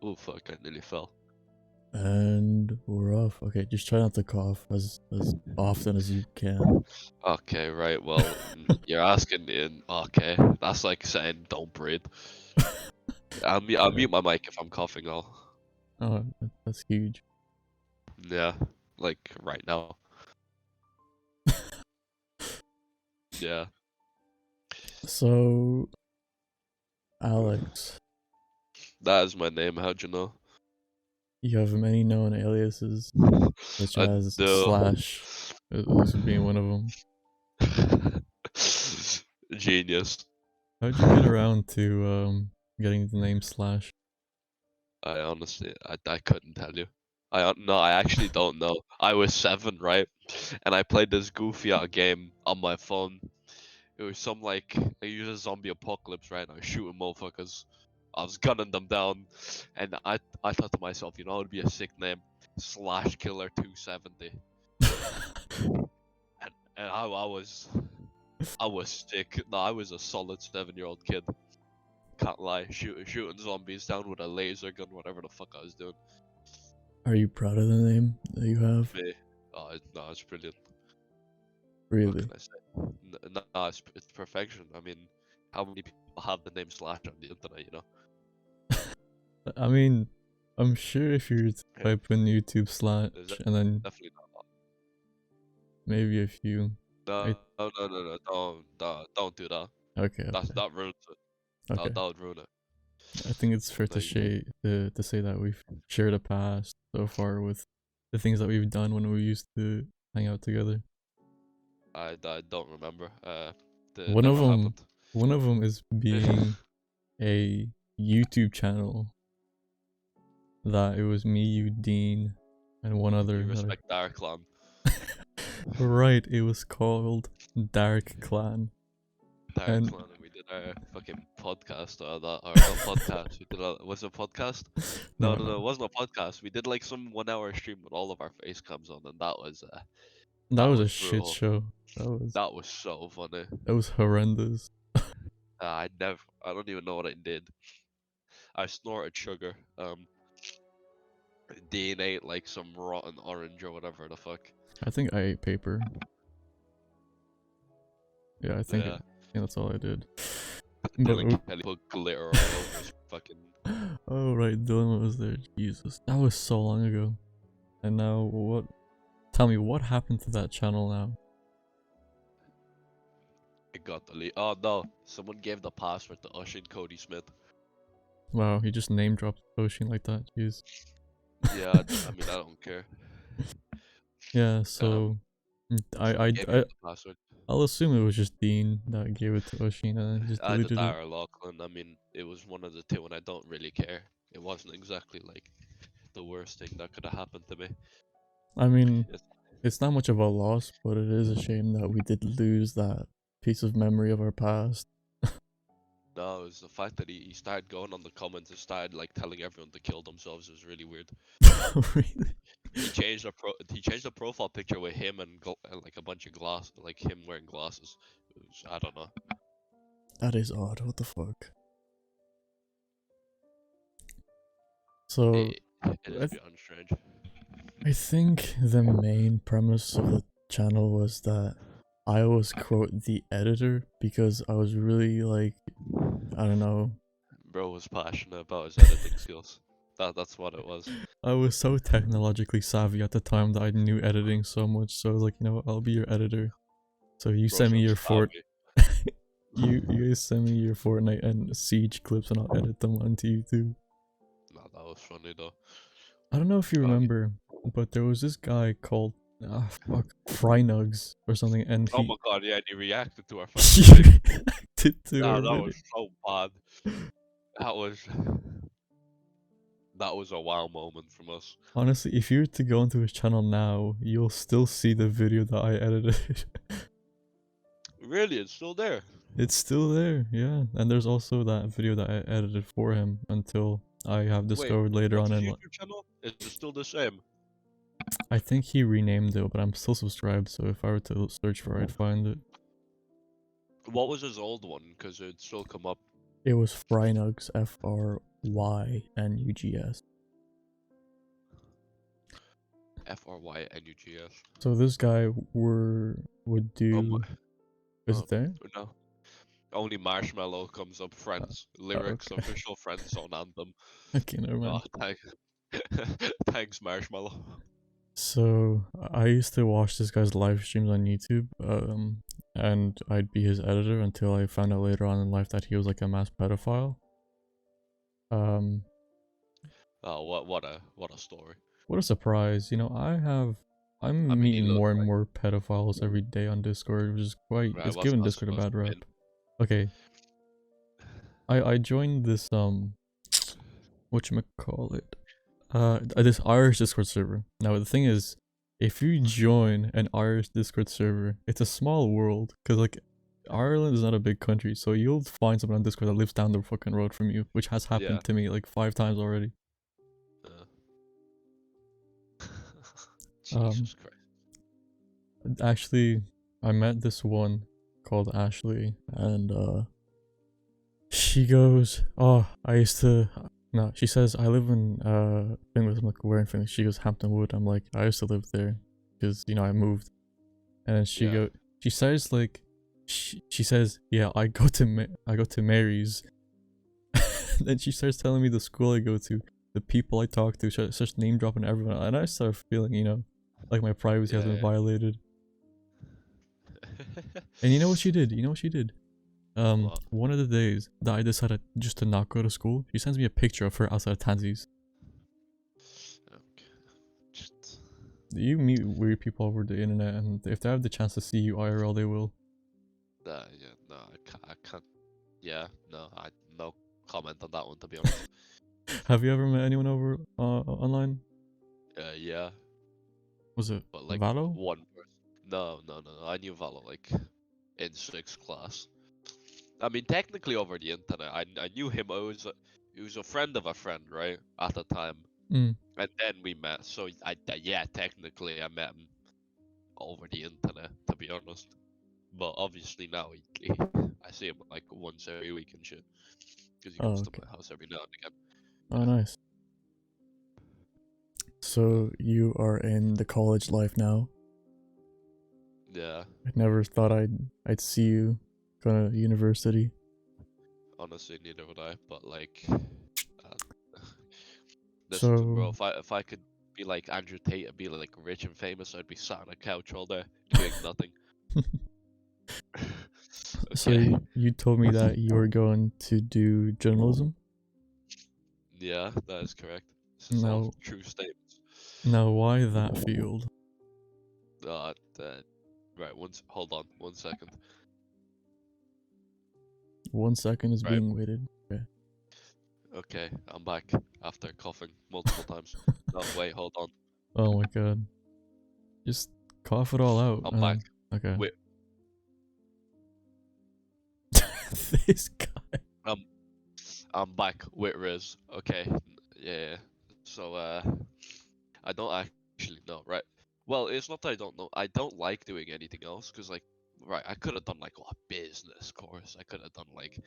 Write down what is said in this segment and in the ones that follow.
Oh fuck, I nearly fell. And we're off. Okay, just try not to cough as often as you can. Okay, right, well, you're asking in. Okay, that's like saying don't breathe. I'll mute my mic if I'm coughing, Oh, that's huge. yeah, like right now. Yeah. So, Alex, That is my name, how'd you know? you have many known aliases, such I as do. Slash, this being one of them. Genius. How'd you get around to getting the name Slash? I honestly, I couldn't tell you. No, I actually don't know. I was 7, right? And I played this goofy out game on my phone. It was some like I used a zombie apocalypse, right? And I was shooting motherfuckers. I was gunning them down, and I thought to myself, you know, it'd be a sick name, Slash Killer 270. And I was sick. No, I was a solid 7-year-old kid. Can't lie, shooting zombies down with a laser gun, whatever the fuck I was doing. Are you proud of the name that you have? Me, no, it's brilliant. What Really? can I say? No, it's perfection. I mean, how many people have the name Slash on the internet? You know. I mean, I'm sure if you Yeah, type in YouTube Slash there's and then definitely not. maybe a few. I No, don't do that. okay, okay, That ruins it. okay. That would ruin it. I think it's fair No, to say that we've shared a past so far with the things that we've done when we used to hang out together. I don't remember. It One of never them, happened. one of them is being a YouTube channel that it was me, you, Dean, and one other. You respect Dark Clan. Right, it was called Dark Clan, Dark and Clan, and we did our fucking podcast or that, or not podcast. We did was it a podcast? no, No, no, it wasn't a podcast. We did like some 1 hour stream with all of our face cams on, and that that was a was shit brutal. show. That That was so funny. was horrendous. I don't even know what I did. I snorted sugar. Dean ate like some rotten orange or whatever the fuck. I think I ate paper. Yeah, I think Yeah. that's all I did. But Dylan Kelly put glitter all over his fucking. oh right, Dylan was there. Jesus, that was so long ago. And now what? Tell me what happened to that channel now? It got deleted. Oh no! Someone gave the password to Ushin Cody Smith. Wow, he just name dropped Ocean like that. Jeez. Yeah, I mean I don't care. Yeah, so Someone gave him the password. I'll assume it was just Dean that gave it to Oshin and just Either deleted it. that or Lachlan. I mean, it was one of the two, and I don't really care. It wasn't exactly like the worst thing that could have happened to me. I mean, It's, it's not much of a loss, but it is a shame that we did lose that piece of memory of our past. no, it was the fact that he started going on the comments and started like telling everyone to kill themselves. It was really weird. Really? He changed the profile picture with him and like a bunch of glass, like him wearing glasses. I don't know. That is odd. What the fuck? So, It I, is th- beyond strange. I think the main premise of the channel was that I was, quote, the editor because I was really like, I don't know. Bro was passionate about his editing skills. That's what it was. I was so technologically savvy at the time that I knew editing so much, so I was like, you know what, I'll be your editor. So you Bro send me so your savvy. you guys send me your Fortnite and Siege clips and I'll edit them onto YouTube. Nah, that was funny though. I don't know if you Fuck. remember, but there was this guy called Frynugs or something, and Oh my god, yeah, and he reacted to our fucking he thing. reacted to Nah, our that video. was so bad. That was that was a wow moment from us. Honestly, if you were to go into his channel now, you'll still see the video that I edited. Really, it's still there. It's still there, yeah. And there's also that video that I edited for him until I have Wait, discovered later what's on his in YouTube channel? Is it still the same? I think he renamed it, but I'm still subscribed, so if I were to search for it, I'd find it. What was his old one? Because it'd still come up. It was Frynugs, Frynugs. FRYNUGS. So this guy would Um, do. Is no, it there? no. Only Marshmallow comes up. Friends. Lyrics. Okay. Official friend zone anthem. Okay, never Oh, mind. thanks, Marshmallow. So I used to watch this guy's live streams on YouTube, and I'd be his editor until I found out later on in life that he was like a mass pedophile. Um, Oh, what a story. what a surprise! I I'm mean, he meeting looks more and like more pedophiles every day on Discord, which is right. it's What's giving that Discord a supposed bad to rap. mean? Okay, I joined this whatchamacallit, this Irish Discord server. Now the thing is, if you join an Irish Discord server, it's a small world, cause like Ireland is not a big country, so you'll find someone on Discord that lives down the fucking road from you, which has Yeah. happened to me like 5 times already. Uh, Um, Jesus Christ. actually, I met this one called Ashley, and she goes, "Oh, I used to." No, she says, "I live in Finland." I'm like, "Where in Finland?" She goes, "Hampton Wood." I'm like, "I used to live there, because I moved." And then Yeah. she says like, she says, "Yeah, I go to Mary's." Then she starts telling me the school I go to, the people I talk to, starts name dropping everyone, and I start feeling, like my privacy has been Yeah. violated. Yeah. And you know what she did? You know what she did? What? One of the days that I decided just to not go to school, she sends me a picture of her outside of Tansi's. Okay. Just, You meet weird people over the internet, and if they have the chance to see you IRL, they will. yeah. No, I can't. Yeah. No. No comment on that one, to be honest. Have you ever met anyone over online? Yeah. Was it But like Valo? one person. No. I knew Valo like in sixth class. I mean, technically over the internet. I knew him. He was a friend of a friend, right? At the time, Mm. and then we met. So yeah, technically I met him over the internet, to be honest. But obviously now I see him like once every week and shit, because he Oh, comes to okay. my house every now and again. Oh, nice. So you are in the college life now. Yeah, I never thought I'd see you going to university. honestly, neither would I. But like, listen, So bro, if I could be like Andrew Tate and be like rich and famous, I'd be sat on a couch all day doing nothing. so Okay. you told me that you were going to do journalism. Yeah, that is correct. This is all Now true statements. now why that field? Uh, uh, right. Hold on. 1 second. 1 second is Right. being waited. Okay. Okay, I'm back after coughing multiple times. No, wait, hold on. Oh my god. Just cough it all out. I'm back. Okay. Wait, This guy. I'm I'm back with Riz. Okay, yeah. So I don't actually know, right? Well, it's not that I don't know. I don't like doing anything else because, like, right, I could have done like a business course. I could have done like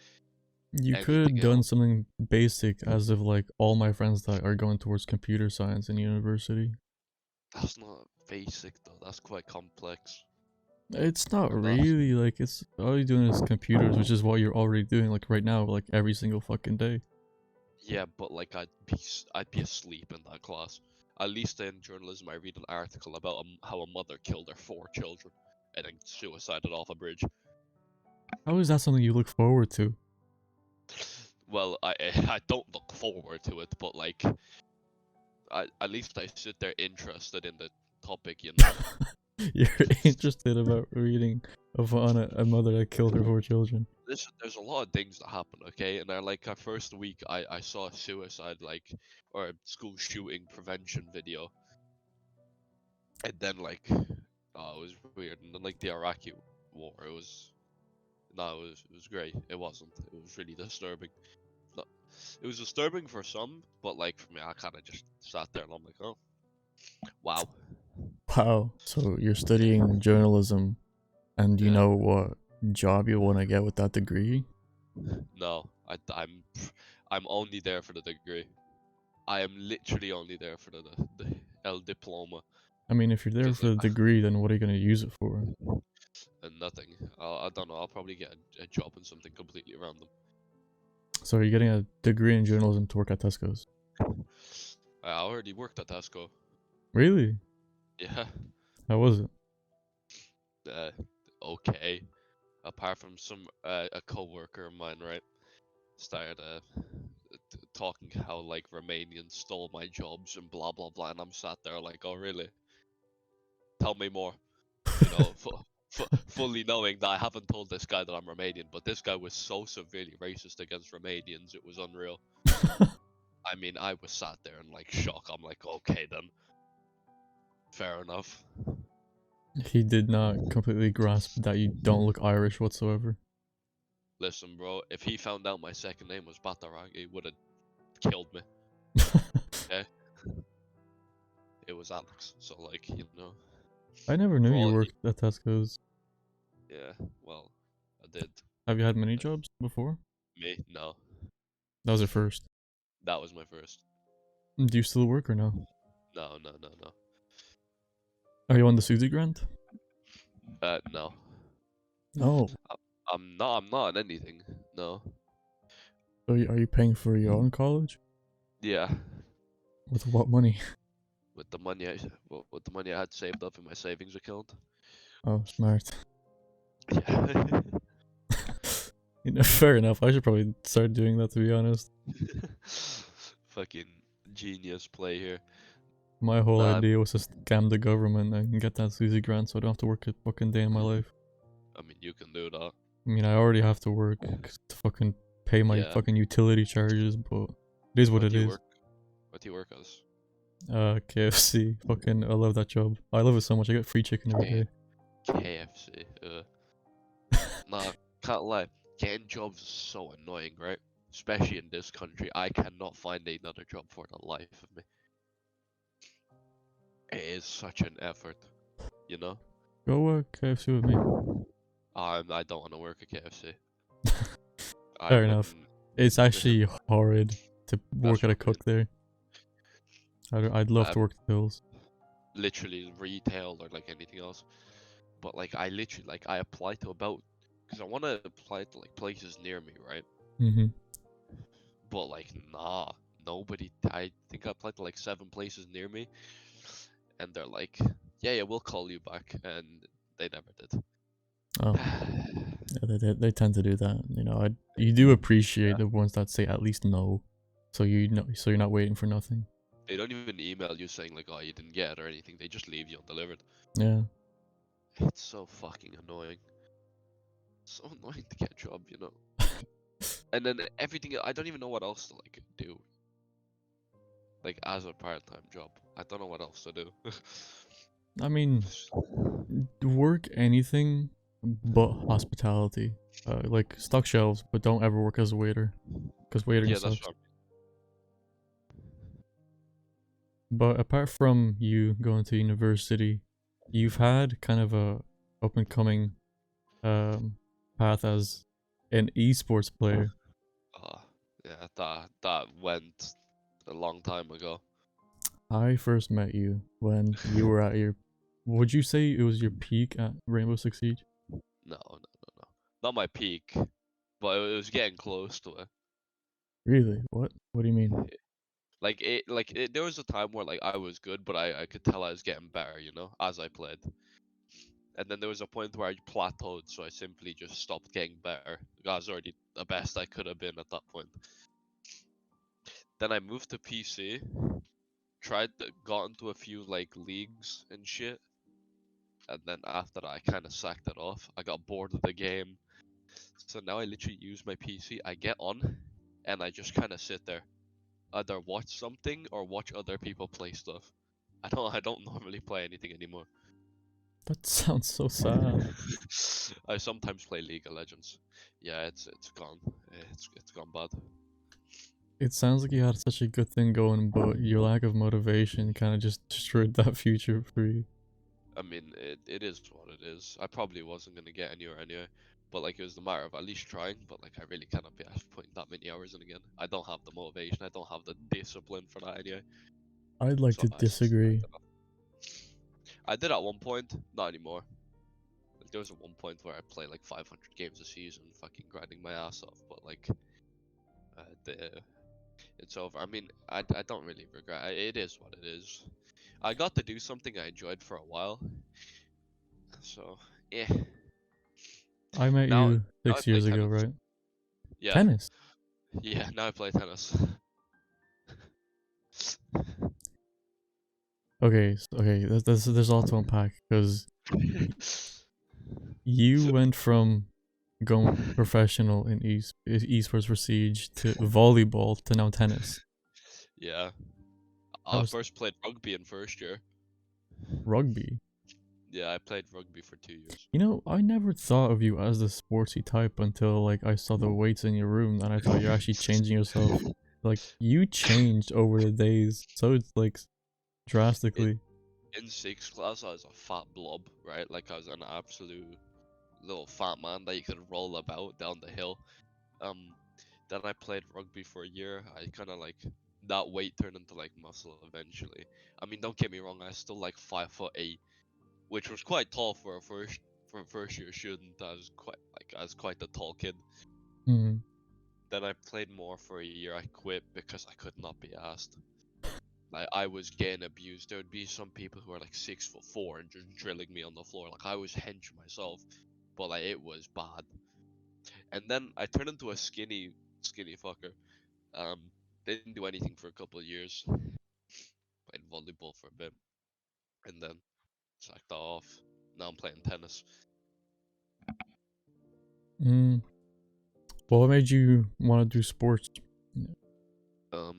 You could anything have done else. something basic, as of like all my friends that are going towards computer science in university. That's not basic though. That's quite complex. It's not And that's really like, it's all you're doing is computers, which is what you're already doing like right now, like every single fucking day. yeah, but like I'd be asleep in that class. At least in journalism, I read an article about how a mother killed her 4 children and then suicided off a bridge. How is that something you look forward to? Well, I don't look forward to it, but like at least I sit there interested in the topic, you know. You're interested about reading on a mother that killed her 4 children. There's a lot of things that happen, okay? And I like our first week, I saw a suicide like or a school shooting prevention video, and then like oh, it was weird. And then like the Iraqi war, it was no, it was great. It wasn't. It was really disturbing. No, it was disturbing for some, but like for me, I kind of just sat there and I'm like, oh, wow, Wow. So you're studying journalism, and you yeah. know what job you want to get with that degree? No, I'm only there for the degree. I am literally only there for the El Diploma. I mean, if you're there Cause for the degree, then what are you gonna use it for? and nothing. I don't know. I'll probably get a job in something completely random. So are you getting a degree in journalism to work at Tesco's? I already worked at Tesco. Really? Yeah. How was it? Uh, okay. Apart from some a coworker of mine, right, started talking how like Romanians stole my jobs and blah blah blah, and I'm sat there like, oh really? Tell me more. You know, fully knowing that I haven't told this guy that I'm Romanian, but this guy was so severely racist against Romanians, it was unreal. I mean, I was sat there in like shock. I'm like, okay then, fair enough. He did not completely grasp that you don't look Irish whatsoever. Listen, bro, if he found out my second name was Bataraga, he would have killed me. Okay, it was Alex. So like, you know, I never knew for you all worked at Tesco's. yeah, well, I did. Have you had many jobs before? Me? No, That was your first. that was my first. Do you still work or no? No, no, no, no. Are you on the Suzy grant? No. No. I'm not. I'm not on anything. No. Are you paying for your own college? Yeah. With what money? With the money with the money I had saved up in my savings account. Oh, smart. Yeah. You know, fair enough. I should probably start doing that, to be honest. Fucking genius play here. My whole Nah, idea was to scam the government and get that Suzy grant so I don't have to work a fucking day in my life. I mean you can do that. I mean, I already have to work to fucking pay my Yeah. fucking utility charges, but it is what What it do you is. work? What do you work as? KFC. Fucking, I love that job. I love it so much. I get free chicken every K- day. KFC. Nah, can't lie. Getting jobs is so annoying, right? Especially in this country. I cannot find another job for the life of me. It is such an effort, you know? Go work KFC with me. I don't want to work at KFC. I Fair enough. wouldn't. It's actually horrid to That's work at a what I mean. cook there. I'd love Uh, to work the hills. literally retail or like anything else. But like I literally like I apply to about because I want to apply to like places near me, right? Mm-hmm. But like nah, nobody. I think I applied to like 7 places near me, and they're like, yeah, we'll call you back, and they never did. Oh, yeah, they tend to do that. You know, you do appreciate Yeah. the ones that say at least no, so you know, so you're not waiting for nothing. They don't even email you saying like, oh, you didn't get it or anything. They just leave you undelivered. Yeah. It's so fucking annoying. So annoying to get a job, you know. And then everything, I don't even know what else to like do. Like as a part-time job, I don't know what else to do. I mean, work anything but hospitality. Like stock shelves, but don't ever work as a waiter, because waitering Yeah, that's sucks. what But apart from you going to university, you've had kind of a up and coming path as an esports player. yeah, that went a long time ago. I first met you when you were at your, would you say it was your peak at Rainbow Six Siege? No, no, no, no. Not my peak, but it was getting close to it. Really? What? What do you mean? There was a time where like I was good, but I could tell I was getting better, you know, as I played. And then there was a point where I plateaued, so I simply just stopped getting better. I was already the best I could have been at that point. Then I moved to PC, got into a few like leagues and shit, and then after that I kind of sacked it off. I got bored of the game, so now I literally use my PC. I get on, and I just kind of sit there, either watch something or watch other people play stuff. I don't normally play anything anymore. That sounds so sad. I sometimes play League of Legends. Yeah, it's gone. It's gone bad. It sounds like you had such a good thing going, but your lack of motivation kind of just destroyed that future for you. I mean, it is what it is. I probably wasn't gonna get anywhere anyway. But like it was the matter of at least trying. But like I really cannot be asked putting that many hours in again. I don't have the motivation. I don't have the discipline for that anyway. I'd like So to disagree. I did at one point, not anymore. Like, there was at one point where I played like 500 games a season, fucking grinding my ass off. But like, it's over. I mean, I don't really regret. It is what it is. I got to do something I enjoyed for a while. So yeah. I met Now you now I six play years ago, tennis. right? Yeah, Tennis. yeah. Now I play tennis. Okay, okay. There's a lot to unpack because you went from going professional in esports for Siege to volleyball to now tennis. Yeah. That I was first played rugby in first year. rugby. Yeah, I played rugby for 2 years. You know, I never thought of you as the sportsy type until like I saw the weights in your room and I thought you're actually changing yourself. Like you changed over the days, so it's like In drastically. in sixth class, I was a fat blob, right? Like I was an absolute little fat man that you could roll about down the hill. Um, then I played rugby for a year. I kind of like that weight turned into like muscle eventually. I mean, don't get me wrong, I was still like 5'8", which was quite tall for a first year student. I was quite a tall kid. Hmm. Then I played more for a year. I quit because I could not be asked. Like I was getting abused. There would be some people who are like 6'4" and just drilling me on the floor. Like I was hench myself, but like it was bad. And then I turned into a skinny fucker. Um, didn't do anything for a couple of years. Played volleyball for a bit, and then sacked that off. Now I'm playing tennis. Mm. What made you want to do sports? Um,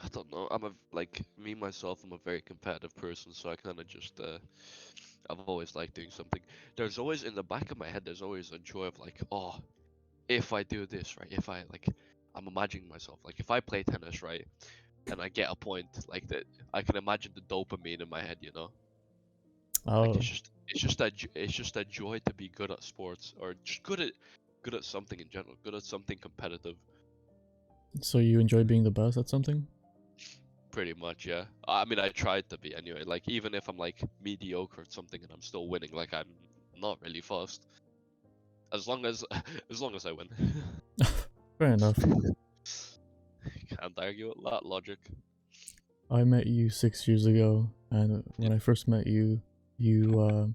I don't know. I'm a like me myself. I'm a very competitive person, so I kind of just I've always liked doing something. There's always in the back of my head. There's always a joy of like, oh, if I do this right, if I like, I'm imagining myself like if I play tennis right and I get a point like that, I can imagine the dopamine in my head. You know, like Oh, it's just a joy to be good at sports or just good at something in general, good at something competitive. so you enjoy being the best at something? Pretty much, yeah. I mean, I tried to be anyway. Like, even if I'm like mediocre at something and I'm still winning, like I'm not really fast. As long as, as long as I win. Fair enough. Can't argue with that logic. I met you 6 years ago, and when I first met you, you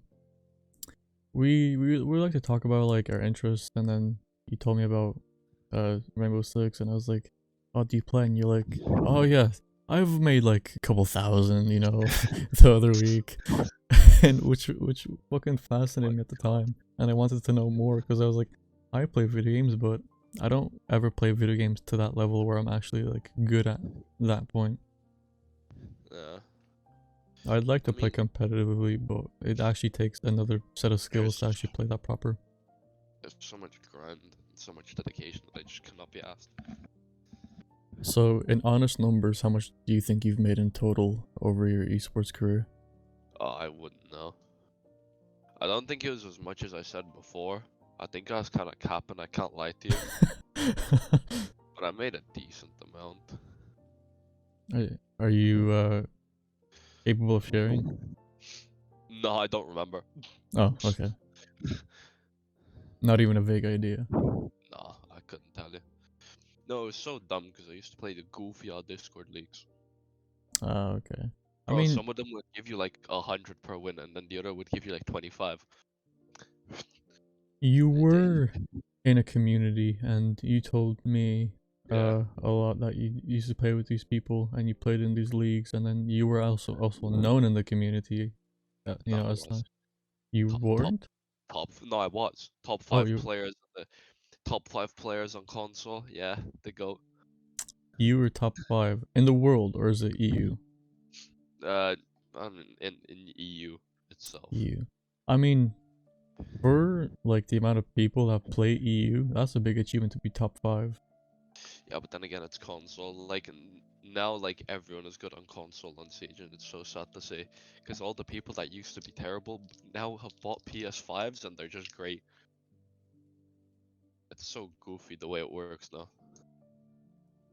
we like to talk about like our interests, and then you told me about Rainbow Six, and I was like, "Oh, do you play?" And you're like, "Oh yeah, I've made like a couple thousand, you know, the other week," and which fucking fascinated My me at the God. time, and I wanted to know more because I was like, I play video games, but I don't ever play video games to that level where I'm actually like good at that point. Yeah. I'd like to I play mean, competitively, but it actually takes another set of skills to there's actually play that proper. there's so much grind, and so much dedication that I just cannot be asked. So, in honest numbers, how much do you think you've made in total over your esports career? Oh, I wouldn't know. I don't think it was as much as I said before. I think I was kind of capping. I can't lie to you, but I made a decent amount. Are you capable of sharing? No, I don't remember. Oh, okay. Not even a vague idea. Nah, I couldn't tell you. No, it was so dumb because I used to play the goofy Discord leagues. Okay. I Bro, mean, some of them would give you like 100 per win, and then the other would give you like 25. you They- were in a community, and you told me Yeah. a lot that you used to play with these people, and you played in these leagues, and then you were also known in the community. You No, know, I as was you top, top, weren't. top. No, I was top Oh, five you players. Top five players on console. Yeah, the goat. you were top 5 in the world, or is it EU? Uh, in EU itself. EU. I mean, for like the amount of people that play EU, that's a big achievement to be top 5. Yeah, but then again, it's console. Like now, like everyone is good on console on Siege, and it's so sad to say, because all the people that used to be terrible now have bought PS5s and they're just great. It's so goofy the way it works now.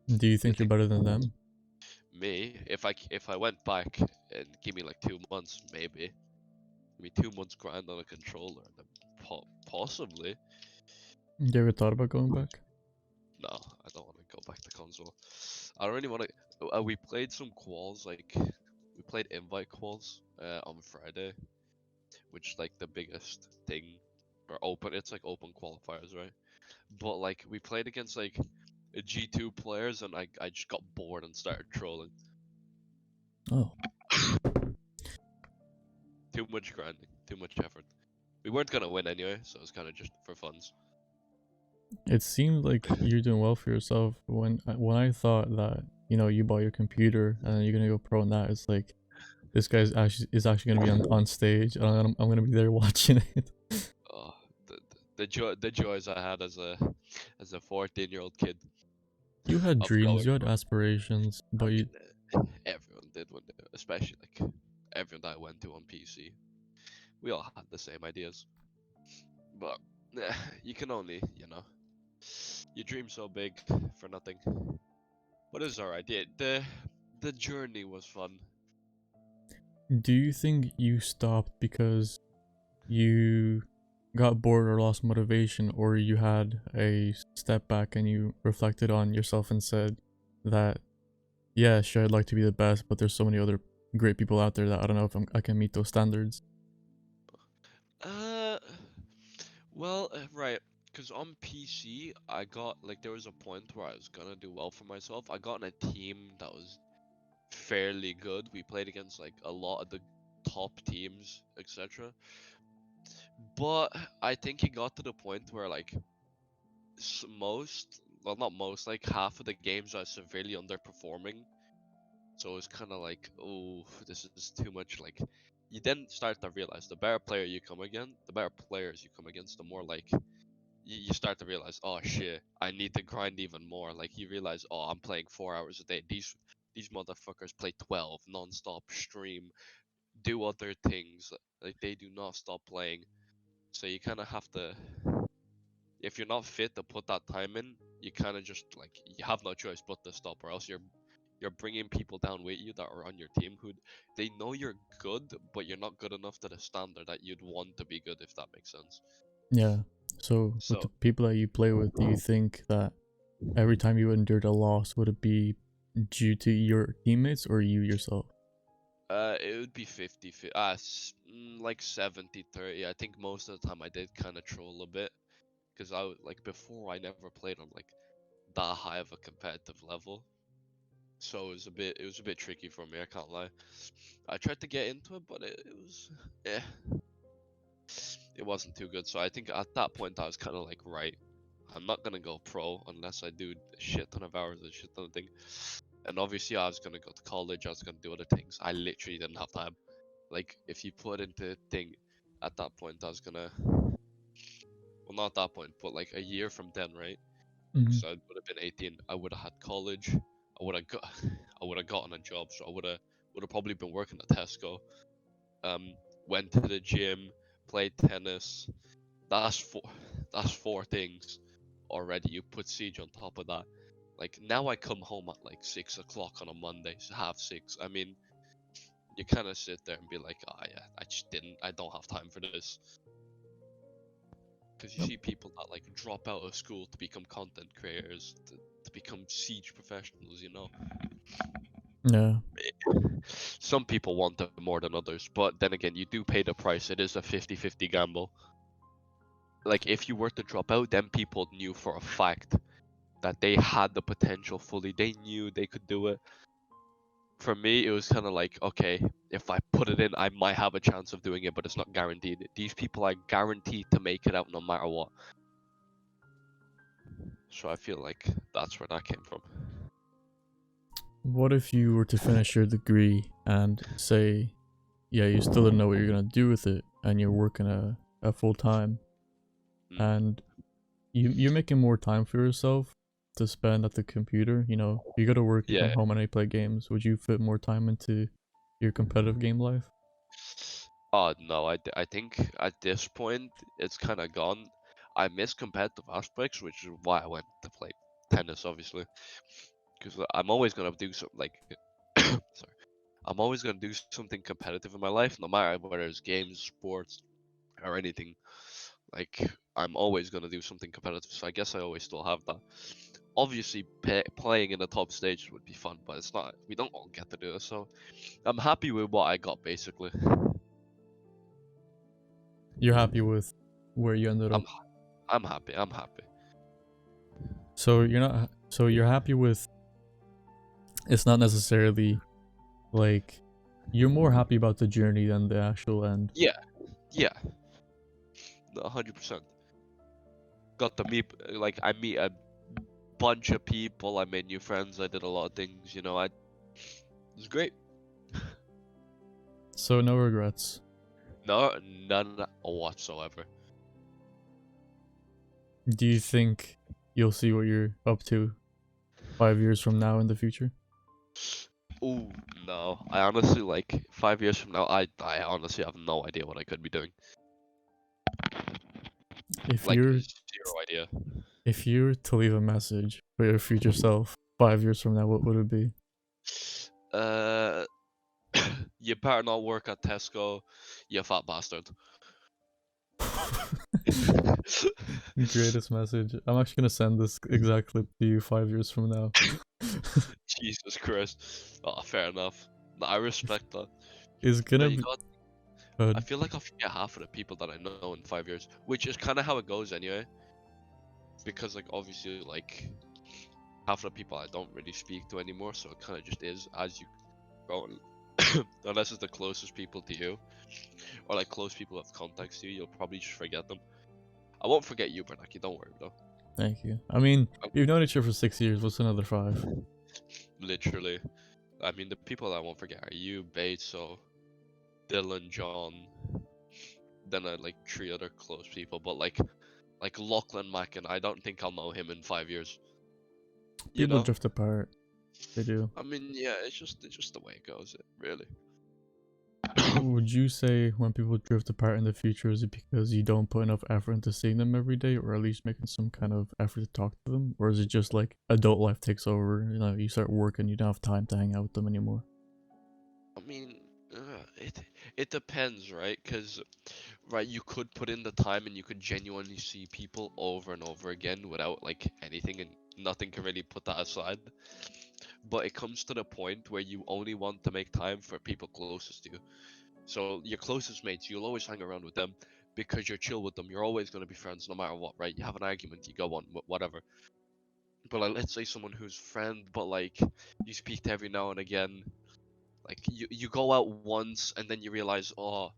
Do you You think you're think better than them? me, if I went back and give me like 2 months, maybe. Give me 2 months grind on a controller, then possibly. You ever thought about going back? No, I don't want to go back to console. I don't really want to. We played some quals, like we played invite quals on Friday, which is like the biggest thing, or open. It's like open qualifiers, right? But like we played against like G2 players, and I just got bored and started trolling. Oh, Too much grinding, too much effort. We weren't gonna win anyway, so it was kind of just for funs. it seemed like you're doing well for yourself. When I thought that you bought your computer and then you're gonna go pro in that, it's like this guy's actually gonna be on stage. And I'm gonna be there watching it. Oh, the joys I had as a 14-year-old kid You had of dreams, going you had pro. aspirations, but I mean, you everyone did when, especially like everyone that I went to on PC. We all had the same ideas, but you can only, you dream so big for nothing. But it's alright. The journey was fun. do you think you stopped because you got bored or lost motivation, or you had a step back and you reflected on yourself and said that, yeah, sure, I'd like to be the best, but there's so many other great people out there that I don't know if I can meet those standards. Uh, well, right. Because on PC, I got like there was a point where I was gonna do well for myself. I got in a team that was fairly good. We played against like a lot of the top teams, etc. But I think it got to the point where like well, not most, like half of the games are severely underperforming. So it's kind of like, oh, this is too much. Like, you then start to realize the better player you come against, the better players you come against, the more like you start to realize, oh shit, I need to grind even more. Like you realize, oh, I'm playing 4 hours a day. These motherfuckers play 12 non-stop, stream, do other things. Like they do not stop playing. So you kind of have to, if you're not fit to put that time in, you kind of just like you have no choice but to stop, or else you're bringing people down with you that are on your team who they know you're good, but you're not good enough to the standard that you'd want to be good, if that makes sense. Yeah. So with the So, people that you play with, do you think that every time you endured a loss, would it be due to your teammates or you yourself? it would be 50, like 70-30. I think most of the time I did kind of troll a bit, because like before I never played on like that high of a competitive level. So it was a bit tricky for me, I can't lie. I tried to get into it, but it was eh, it wasn't too good. So I think at that point I was kind of like, right, I'm not gonna go pro unless I do a shit ton of hours, a shit ton of things. And obviously I was gonna go to college, I was gonna do other things. I literally didn't have time. Like if you put into thing at that point, I was gonna, well, not that point, but like a year from then, right? Hmm. Because I would have been 18. I would have had college. I would have got, I would have gotten a job. So I would have probably been working at Tesco. Um, went to the gym, played tennis. That's four. That's four things already. You put Siege on top of that. Like now, I come home at like 6 o'clock on a Monday, so half six. I mean, you kind of sit there and be like, ah, yeah, I just didn't. I don't have time for this. Because you Yep. see people that like drop out of school to become content creators, to become Siege professionals. Yeah. Some people want it more than others, but then again, you do pay the price. It is a 50-50 gamble. Like, if you were to drop out, then people knew for a fact that they had the potential fully. They knew they could do it. For me, it was kind of like, okay, if I put it in, I might have a chance of doing it, but it's not guaranteed. These people are guaranteed to make it out no matter what. So I feel like that's where that came from. What if you were to finish your degree and say, yeah, you still don't know what you're gonna do with it, and you're working a full time, Mm. and you're making more time for yourself to spend at the computer. You go to work, you come Yeah. home, and you play games. Would you fit more time into your competitive game life? Oh no, I think at this point it's kind of gone. I miss competitive aspects, which is why I went to play tennis, obviously, because I'm always gonna do something like, sorry, I'm always gonna do something competitive in my life, no matter whether it's games, sports, or anything. Like I'm always gonna do something competitive, so I guess I always still have that. Obviously, playing in the top stage would be fun, but it's not. We don't all get to do it, so I'm happy with what I got basically. You're happy with where you ended I'm up. I'm happy. I'm happy. So you're not. So you're happy with. It's not necessarily like you're more happy about the journey than the actual end. Yeah, yeah, 100%. Got to meet like I meet a bunch of people. I made new friends. I did a lot of things. It was great. So no regrets. No, none whatsoever. Do you think you'll see what you're up to 5 years from now in the future? Ooh, no. I honestly 5 years from now. I honestly have no idea what I could be doing. If Like you're zero idea. if you were to leave a message for your future self 5 years from now, what would it be? Uh, you better not work at Tesco, you fat bastard. Greatest message. I'm actually gonna send this exact clip to you 5 years from now. Jesus Christ. Oh, fair enough. No, I respect that. It's No, gonna you be got. I good. feel like I'll forget half of the people that I know in 5 years, which is kind of how it goes anyway. Because obviously half of the people I don't really speak to anymore, so it kind of just is as you go. Unless it's the closest people to you, or close people who have contacts to you, you'll probably just forget them. I won't forget you, Bernaki. Don't worry though. Thank you. I mean, we've known each other for 6 years. What's another 5? Literally. I mean, the people I won't forget are you, Beto, Dylan, John, then three other close people. But Lachlan Macken, I don't think I'll know him in 5 years. You People know? drift apart. They do. I mean, yeah, it's just the way it goes. Really. Would you say when people drift apart in the future, is it because you don't put enough effort into seeing them every day, or at least making some kind of effort to talk to them? Or is it just like adult life takes over? You start working, you don't have time to hang out with them anymore. I mean, it depends, right? Because right, you could put in the time and you could genuinely see people over and over again without anything, and nothing can really put that aside. But it comes to the point where you only want to make time for people closest to you. So your closest mates, you'll always hang around with them because you're chill with them. You're always going to be friends no matter what, right? You have an argument, you go on, whatever. But let's say someone who's friend, but you speak to every now and again. You go out once and then you realize, oh,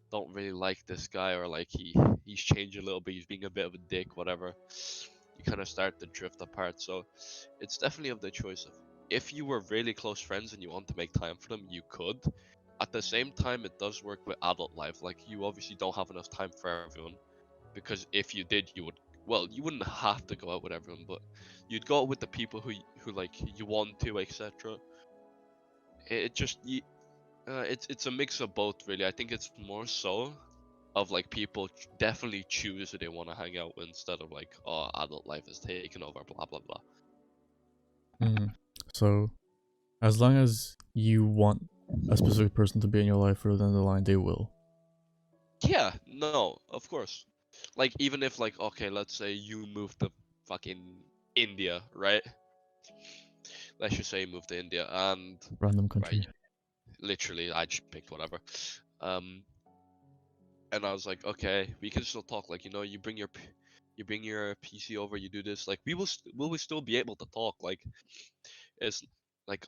don't really like this guy, or he's changed a little bit. He's being a bit of a dick, whatever. You kind of start to drift apart. So it's definitely of the choice of, if you were really close friends and you want to make time for them, you could. At the same time, it does work with adult life. You obviously don't have enough time for everyone, because if you did, you would. Well, you wouldn't have to go out with everyone, but you'd go out with the people who you want to, etc. It just it's a mix of both, really. I think it's more so of people definitely choose who they want to hang out with, instead of oh, adult life is taking over, blah blah blah. Mm. So, as long as you want a specific person to be in your life further down the line, they will. Yeah, no, of course. Even if okay, let's say you move to fucking India, right? Let's just say you move to India, and Random right, country. literally I just picked whatever. Um, and I was like, okay, we can still talk. You bring your PC over, you do this. Will we still be able to talk? It's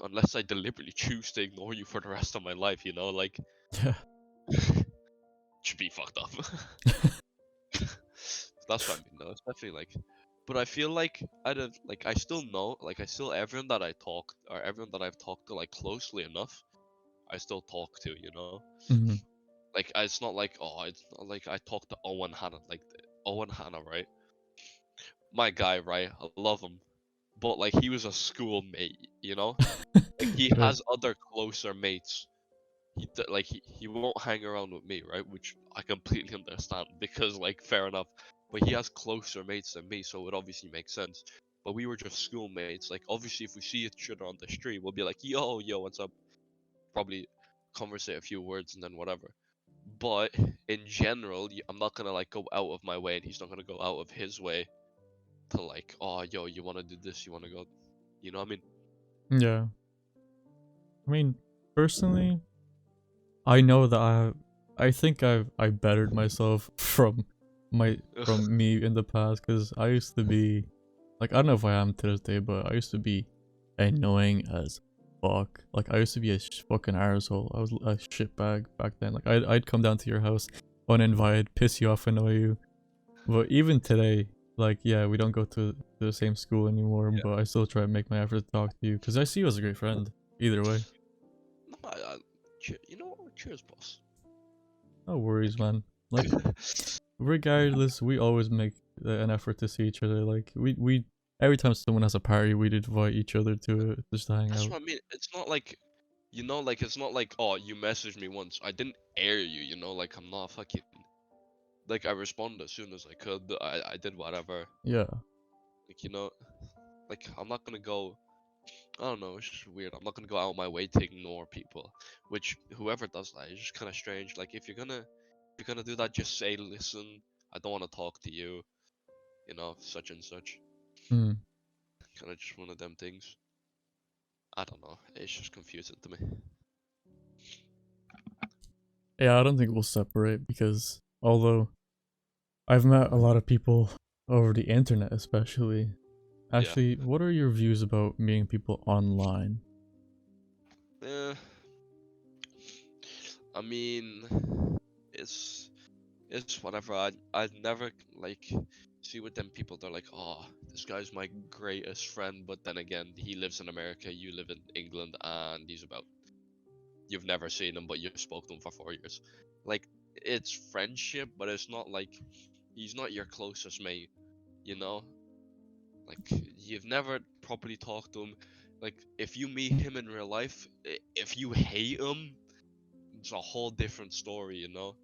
unless I deliberately choose to ignore you for the rest of my life, Yeah. should be fucked up. That's what I mean. No, it's definitely but I feel I still know, I still everyone that I talk, or everyone that I've talked to closely enough, I still talk to. Hmm. It's not oh, it's not I talked to Owen Hanna, Owen Hanna, right? My guy, right? I love him, but he was a schoolmate. He Right. has other closer mates. He won't hang around with me, right? Which I completely understand, because fair enough. but he has closer mates than me, so it obviously makes sense. But we were just schoolmates. Like obviously, if we see each other on the street, we'll be like, yo, what's up? Probably conversate a few words and then whatever. But in general, I'm not gonna like go out of my way, and he's not gonna go out of his way to like, oh, yo, you wanna do this? You wanna go? You know what I mean? Yeah. I mean, personally, I know that I think I bettered myself from me in the past, because I used to be like, I don't know if I am to this day, but I used to be annoying as fuck. Like I used to be a fucking arsehole. I was a shitbag back then. Like I'd come down to your house uninvited, piss you off, annoy you. But even today, like yeah, we don't go to the same school anymore, Yeah. but I still try to make my effort to talk to you because I see you as a great friend. Either way, No, you know what? Cheers, boss. no worries, man. Like regardless, we always make an effort to see each other. Like we every time someone has a party, we'd invite each other to it just to hang That's out. what I mean. It's not like, like it's not like, oh, you messaged me once. I didn't air you, like I'm not fucking like I responded as soon as I could. I did whatever. Yeah. Like like I'm not gonna go. I don't know. It's just weird. I'm not gonna go out of my way to ignore people. Which whoever does that is just kind of strange. Like if you're gonna do that, just say, listen, I don't want to talk to you. Such and such. Hmm. Kind of just one of them things. I don't know. It's just confusing to me. Yeah, I don't think we'll separate because although I've met a lot of people over the internet, especially. Yeah. Actually, what are your views about meeting people online? Eh, I mean, it's it's whatever. I'd never like see with them people. They're like, oh, this guy's my greatest friend, but then again, he lives in America, you live in England, and you've never seen him, but you've spoken to him for 4 years. Like it's friendship, but it's not like he's not your closest mate. You know, like you've never properly talked to him. Like if you meet him in real life, if you hate him, it's a whole different story. Like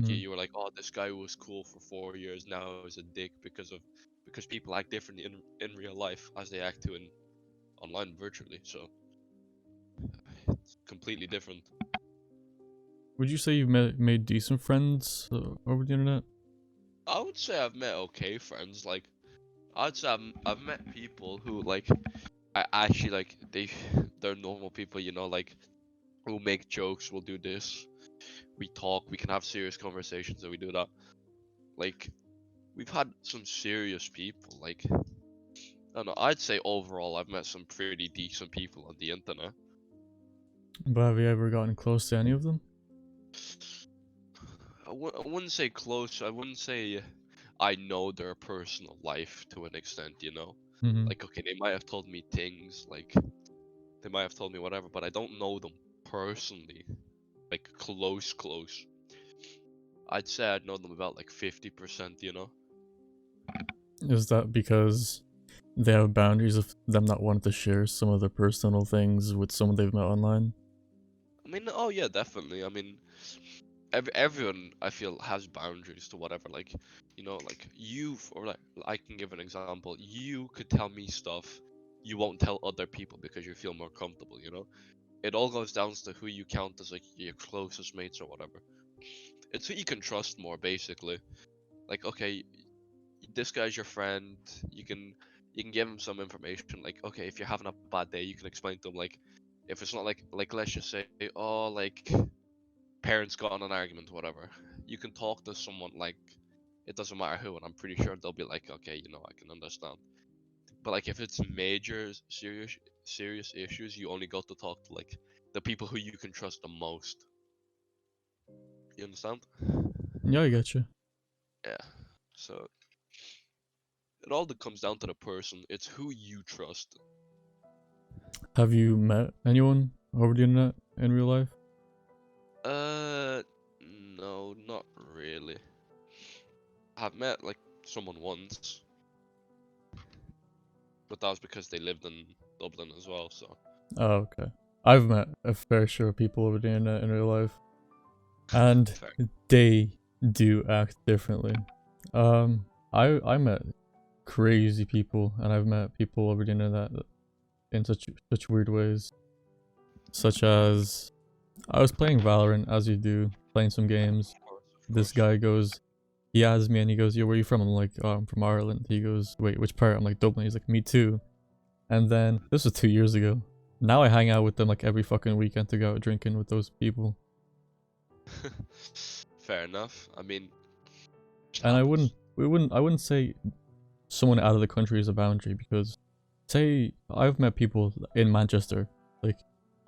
Hmm. you were like, oh, this guy was cool for 4 years, now he's a dick because people act differently in real life as they act to in online virtually. So it's completely different. Would you say you've made decent friends over the internet? I would say I've met okay friends. Like I'd say I've met people who like I actually like they're normal people. Like we'll make jokes, we'll do this, we talk, we can have serious conversations, and we do that. Like we've had some serious people. Like I don't know. I'd say overall I've met some pretty decent people on the internet. But have you ever gotten close to any of them? I wouldn't say close. I wouldn't say I know their personal life to an extent. Hmm. Like, okay, they might have told me things, like, they might have told me whatever, but I don't know them personally. Like, close. I'd say I'd know them about, like, 50%. Is that because they have boundaries of them not wanting to share some of their personal things with someone they've met online? I mean, oh, yeah, definitely. I mean, everyone I feel has boundaries to whatever. Like, like or like I can give an example. You could tell me stuff you won't tell other people because you feel more comfortable. It all goes down to who you count as like your closest mates or whatever. It's who you can trust more, basically. Like, okay, this guy's your friend. You can give him some information. Like, okay, if you're having a bad day, you can explain to him. Like, if it's not like let's just say, oh, like parents got in an argument, whatever. You can talk to someone like it doesn't matter who, and I'm pretty sure they'll be like, okay, I can understand. But like if it's major, serious issues, you only got to talk to like the people who you can trust the most. You understand? Yeah, I get you. Yeah. So it all comes down to the person. It's who you trust. Have you met anyone over the internet in real life? Uh, no, not really. I've met like someone once, but that was because they lived in Dublin as well. So Oh, okay. I've met a fair share of people over the internet in real life, and fair. they do act differently. I met crazy people, and I've met people over the internet in such weird ways, such as I was playing Valorant, as you do, playing some games. Of This course. guy goes, he adds me and he goes, "Yo, where are you from?" I'm like, "Oh, I'm from Ireland." He goes, "Wait, which part?" I'm like, "Dublin." He's like, "Me too." And then this was 2 years ago. Now I hang out with them like every fucking weekend to go out drinking with those people. Fair enough. I mean, it And happens. I wouldn't say someone out of the country is a boundary, because say I've met people in Manchester, like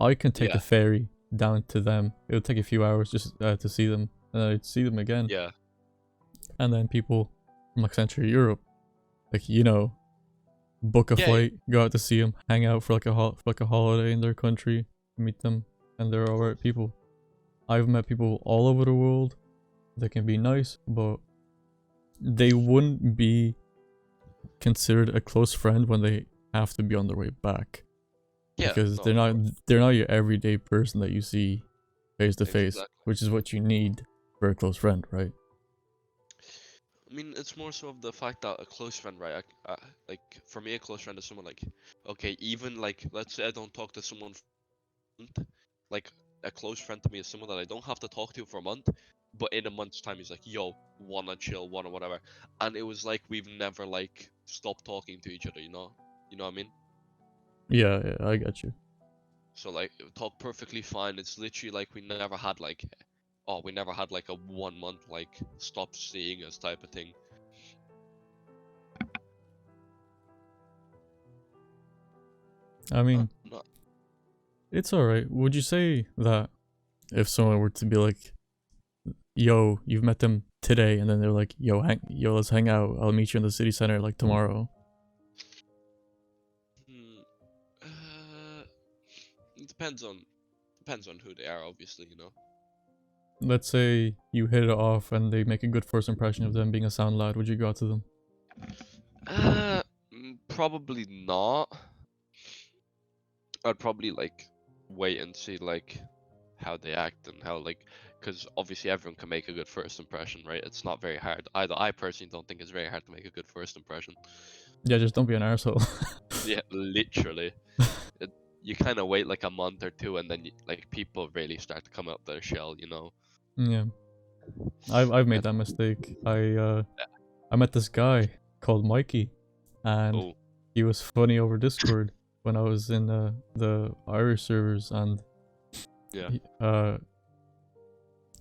I can take the Yeah, ferry down to them. It'll take a few hours just to see them, and I'd see them again. yeah, And then people from like Central Europe, like you know, book a yeah, yeah. flight, go out to see them, hang out for like for like a holiday in their country, meet them, and they're alright people. I've met people all over the world that can be nice, but they wouldn't be considered a close friend when they have to be on their way back, Yeah, because no, of course. they're not your everyday person that you see face to face, Exactly. which is what you need for a close friend, right? I mean, it's more so of the fact that a close friend, right? Like for me, a close friend is someone like, okay, even like let's say I don't talk to someone for a month, like a close friend to me is someone that I don't have to talk to for a month, but in a month's time he's like, yo, wanna chill, wanna whatever, and it was like we've never like stopped talking to each other, you know what I mean? Yeah, yeah, I got you. So like talk perfectly fine. It's literally like we never had like, oh, we never had like a 1 month like stop seeing us type of thing. I mean, No, it's alright. Would you say that if someone were to be like, "Yo, you've met them today," and then they're like, "Yo, let's hang out. I'll meet you in the city center like tomorrow." hmm, it depends on who they are, obviously, you know. Let's say you hit it off and they make a good first impression of them being a sound lad. Would you go out to them? Uh, Probably not. I'd probably like wait and see like how they act and how like, because obviously everyone can make a good first impression, right? It's not very hard. I personally don't think it's very hard to make a good first impression. Yeah, just don't be an arsehole. Yeah, literally. It, you kind of wait like a month or two, and then like people really start to come out their shell, you know. Yeah, I've made And that mistake. I met this guy called Mikey, and oh he was funny over Discord when I was in the Irish servers, and yeah, he,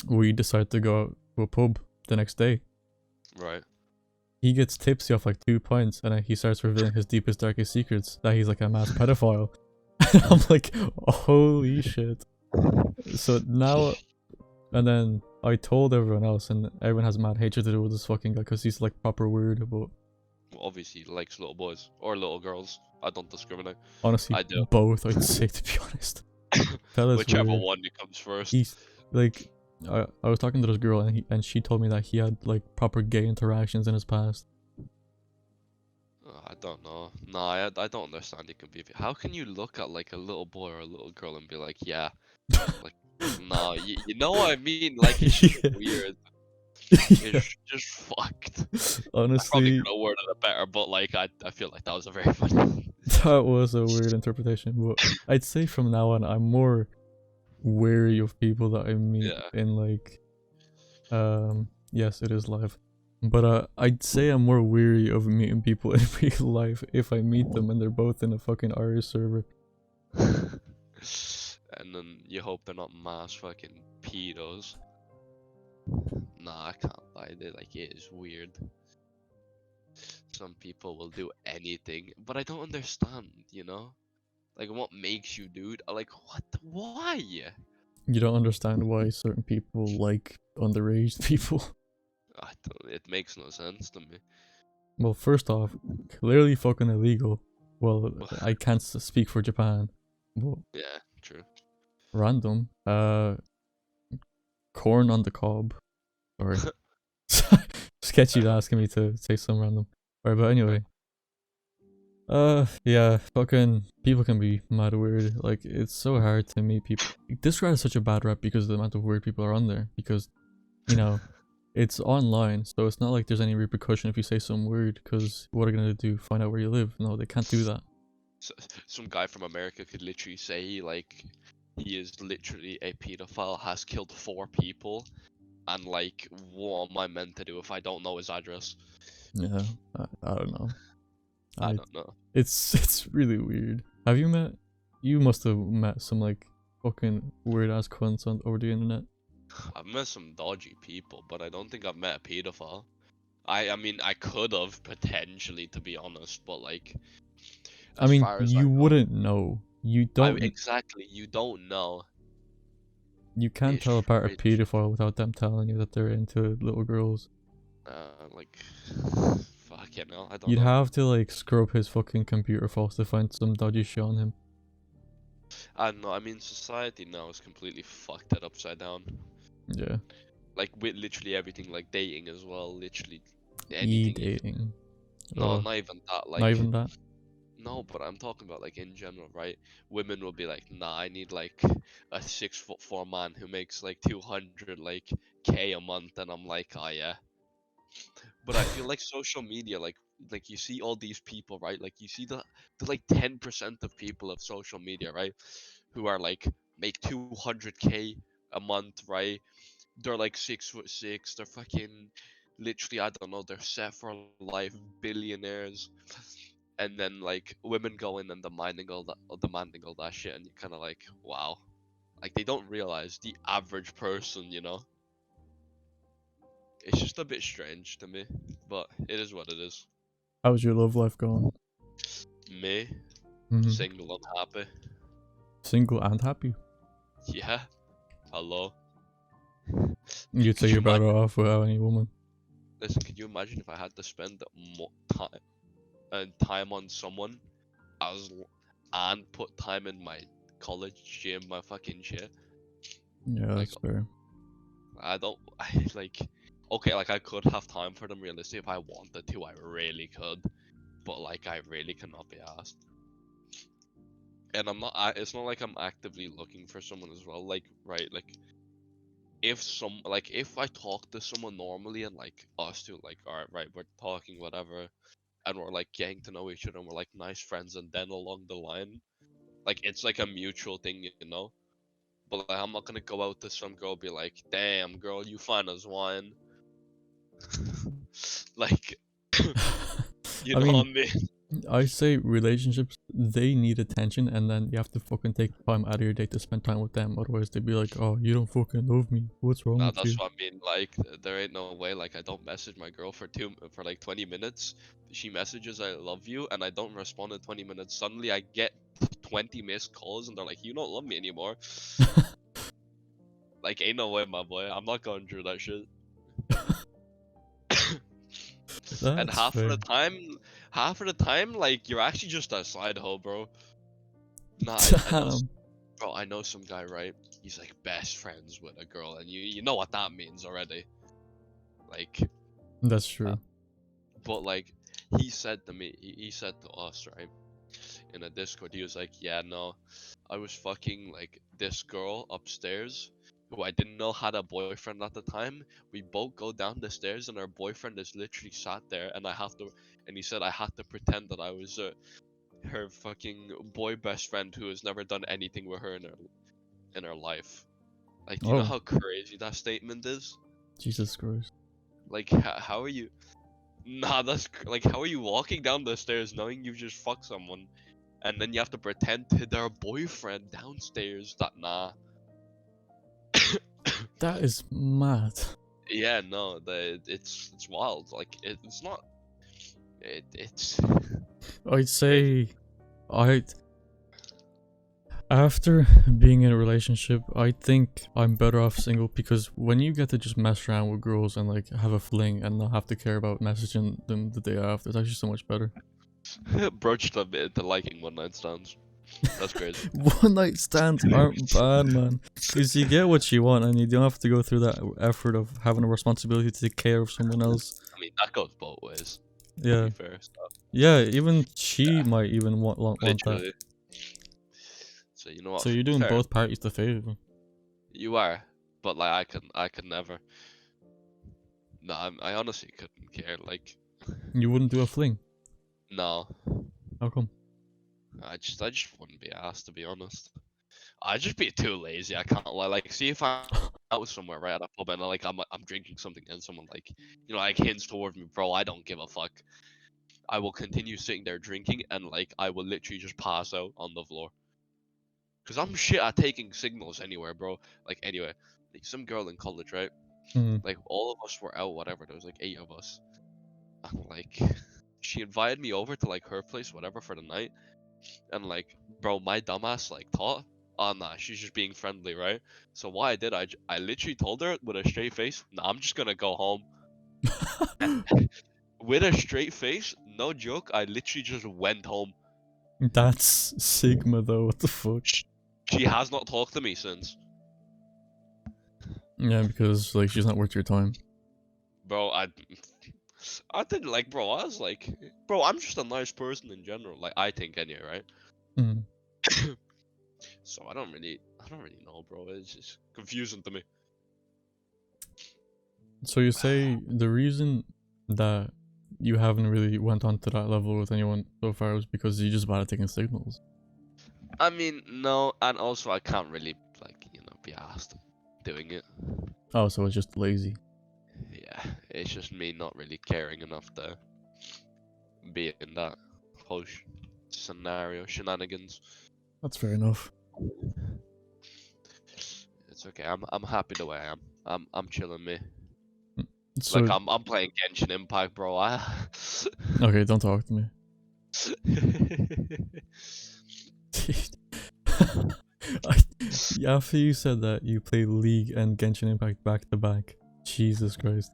we decided to go out to a pub the next day. right. He gets tipsy off like 2 pints, and then he starts revealing his deepest, darkest secrets, that he's like a mass pedophile. And I'm like, holy shit. So now, and then I told everyone else, and everyone has mad hatred to do with this fucking guy because he's like proper weird. But Well, obviously he likes little boys or little girls. I don't discriminate. honestly, I do. both, I'd say, to be honest. Fella's Whichever weird. one comes first. He's like, I was talking to this girl, and she told me that he had like proper gay interactions in his past. I don't know. Nah, I don't understand. You can be. How can you look at like a little boy or a little girl and be like, yeah, like, nah, you know what I mean? Like, it's just Yeah. weird. Yeah. It's just fucked. I probably Honestly, could have worded it better, but like, I feel like that was a very funny. that was a weird interpretation. But I'd say from now on, I'm more wary of people that I meet Yeah. in like, yes, it is live. But I'd say I'm more weary of meeting people in real life if I meet them and they're both in a fucking Irish server. And then you hope they're not mass fucking pedos. Nah, I can't lie. They like it is weird. Some people will do anything, but I don't understand. You know, like what makes you do it? Like what? Why? You don't understand why certain people like underage people. I don't. It makes no sense to me. Well, first off, clearly fucking illegal. Well, But I can't speak for Japan, but yeah, true. random. Corn on the cob. Sorry. Sketchy Fair enough. asking me to say some random. Alright, but anyway. Yeah, fucking people can be mad weird. Like, it's so hard to meet people. Discord has such a bad rep because of the amount of weird people are on there. Because, you know, it's online, so it's not like there's any repercussion if you say some word, because what are they gonna do? Find out where you live? No, they can't do that. So, some guy from America could literally say like he is literally a pedophile, has killed 4 people, and like, what am I meant to do if I don't know his address? Yeah, I don't know. I I don't know. it's really weird. Have you met? You must have met some like fucking weird ass cunts on over the internet. I've met some dodgy people, but I don't think I've met a pedophile. I mean, I could have potentially, to be honest, but like, I as mean, far as I you know, wouldn't know. You I don't. exactly, you don't know. You can't It's tell apart a frigid. pedophile without them telling you that they're into little girls. Like, fuck you know, I don't You'd know. have to like scrub his fucking computer files to find some dodgy shit on him. I don't know. I mean, society now is completely fucked it upside down. Yeah. Like with literally everything, like dating as well. Literally anything even. E-dating. No, Oh, not even that. not Like even that. no, but I'm talking about like in general, right? Women will be like, nah, I need like a 6'4" man who makes like 200 like K a month, and I'm like, oh yeah. But I feel like social media, like you see all these people, right? Like you see the like 10% of people of social media, right? Who are like make 200K a month, right? They're like 6'6". They're fucking literally, I don't know. They're set for life, billionaires. And then like women go in and demanding all that shit, and you're kind of like, wow. Like they don't realize the average person, you know. It's just a bit strange to me, but it is what it is. How's your love life going? Me, Hmm. single, unhappy. Single and happy. Yeah. Hello. You'd say Could you you're better imagine? off without any woman. Listen, could you imagine if I had to spend time on someone as and put time in my college gym, my fucking shit? Yeah, Like that's fair. I don't, I like. Okay, like I could have time for them realistically if I wanted to. I really could, but like I really cannot be asked. And I'm not. It's not like I'm actively looking for someone as well. Like right, like if I talk to someone normally and like us two, like all right, we're talking whatever, and we're like getting to know each other and we're like nice friends, and then along the line, like it's like a mutual thing, you know. But like, I'm not gonna go out to some girl be like, damn girl, you fine as wine. Like, you I know what mean, I mean? I say relationships, they need attention, and then you have to fucking take time out of your day to spend time with them. Otherwise, they'd be like, "Oh, you don't fucking love me. What's wrong Nah, with that's you?" what I mean. Like, there ain't no way. Like, I don't message my girl for like 20 minutes. She messages, "I love you," and I don't respond in 20 minutes. Suddenly, I get 20 missed calls, and they're like, "You don't love me anymore." Like, ain't no way, my boy. I'm not going through that shit. And That's fair. half of the time, like, you're actually just a side hoe, bro. Nah, I know, Damn, bro. I know some guy, right? He's like best friends with a girl, and you know what that means already. Like, that's uh, true. but like, he said to me, he said to us, right, in a Discord, he was like, "Yeah, no, I was fucking like this girl upstairs." Who I didn't know had a boyfriend at the time. We both go down the stairs, and our boyfriend is literally sat there, and and he said I had to pretend that I was her fucking boy best friend who has never done anything with her in her life. Like, do you know Oh, how crazy that statement is? Jesus Christ. Like, how are you? Nah, like, how are you walking down the stairs knowing you've just fucked someone, and then you have to pretend to their boyfriend downstairs that nah. That is mad. Yeah, no, it's wild. Like, it's not. It's I'd crazy. say, I after being in a relationship, I think I'm better off single, because when you get to just mess around with girls and like have a fling and not have to care about messaging them the day after, it's actually so much better. Broached a bit to liking one night stands. That's crazy. One night stands aren't bad, man, because you get what you want and you don't have to go through that effort of having a responsibility to take care of someone else. I mean, that goes both ways. To Yeah, be fair, so yeah. Even she yeah, might even want that. literally. So you know what? So you're doing Fair. both parties the favor. You are, but like I could never. No, I honestly couldn't care. Like, You wouldn't do a fling. no, How come? I just wouldn't be asked to be honest. I'd just be too lazy. I can't lie. Like, see if I'm out somewhere right at a pub and like I'm drinking something and someone like like hints towards me, bro. I don't give a fuck. I will continue sitting there drinking and like I will literally just pass out on the floor. Cause I'm shit at taking signals anywhere, bro. Like anyway, like some girl in college, right? Mm. Like all of us were out, whatever. There was like 8 of us. And like she invited me over to like her place, whatever, for the night. And like, bro, my dumbass like thought, oh nah, she's just being friendly, right? So what I did, I literally told her with a straight face, nah, I'm just gonna go home. With a straight face, no joke, I literally just went home. That's Sigma though. What the fuck? She has not talked to me since. Yeah, because like she's not worth your time. Bro, I didn't like, bro. I was like, bro, I'm just a nice person in general. Like I think anyway, right? Mm. So I don't really know, bro. It's just confusing to me. So you say the reason that you haven't really went on to that level with anyone so far was because you just bad at taking signals. I mean, no, and also I can't really like be asked doing it. Oh, so it's just lazy. Yeah, it's just me not really caring enough to be in that whole scenario, shenanigans. That's fair enough. It's okay. I'm happy the way I am. I'm chilling me. Like So I'm playing Genshin Impact, bro. okay, don't talk to me. After you said that you play League and Genshin Impact back to back, Jesus Christ.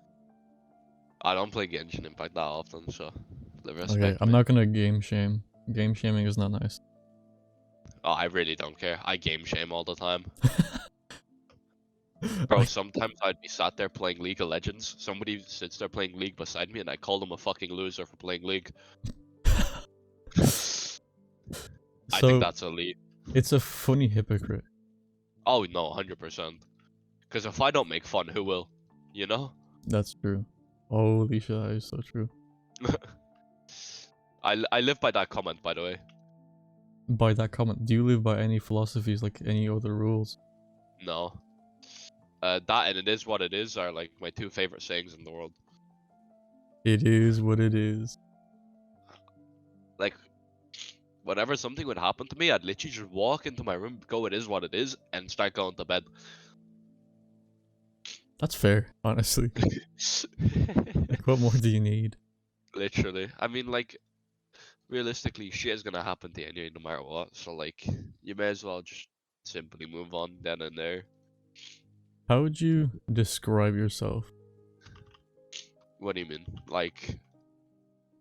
I don't play Genshin Impact that often, so Okay, respect I'm me. not gonna game shame. Game shaming is not nice. Oh, I really don't care. I game shame all the time. Bro, I, sometimes I'd be sat there playing League of Legends. Somebody sits there playing League beside me, and I call them a fucking loser for playing League. I think so that's elite. it's a funny hypocrite. Oh no, 100%. Because if I don't make fun, who will? You know? That's true. Holy shit, that is so true. I live by that comment, by the way. By that comment, do you live by any philosophies, like any other rules? No. That and it is what it is are like my two favorite sayings in the world. It is what it is. Like, whenever something would happen to me, I'd literally just walk into my room, go, it is what it is, and start going to bed. That's fair, honestly. Like, what more do you need? Literally. I mean, like, realistically, shit is gonna happen to you anyway, no matter what. So, like, you may as well just simply move on then and there. How would you describe yourself? What do you mean? Like,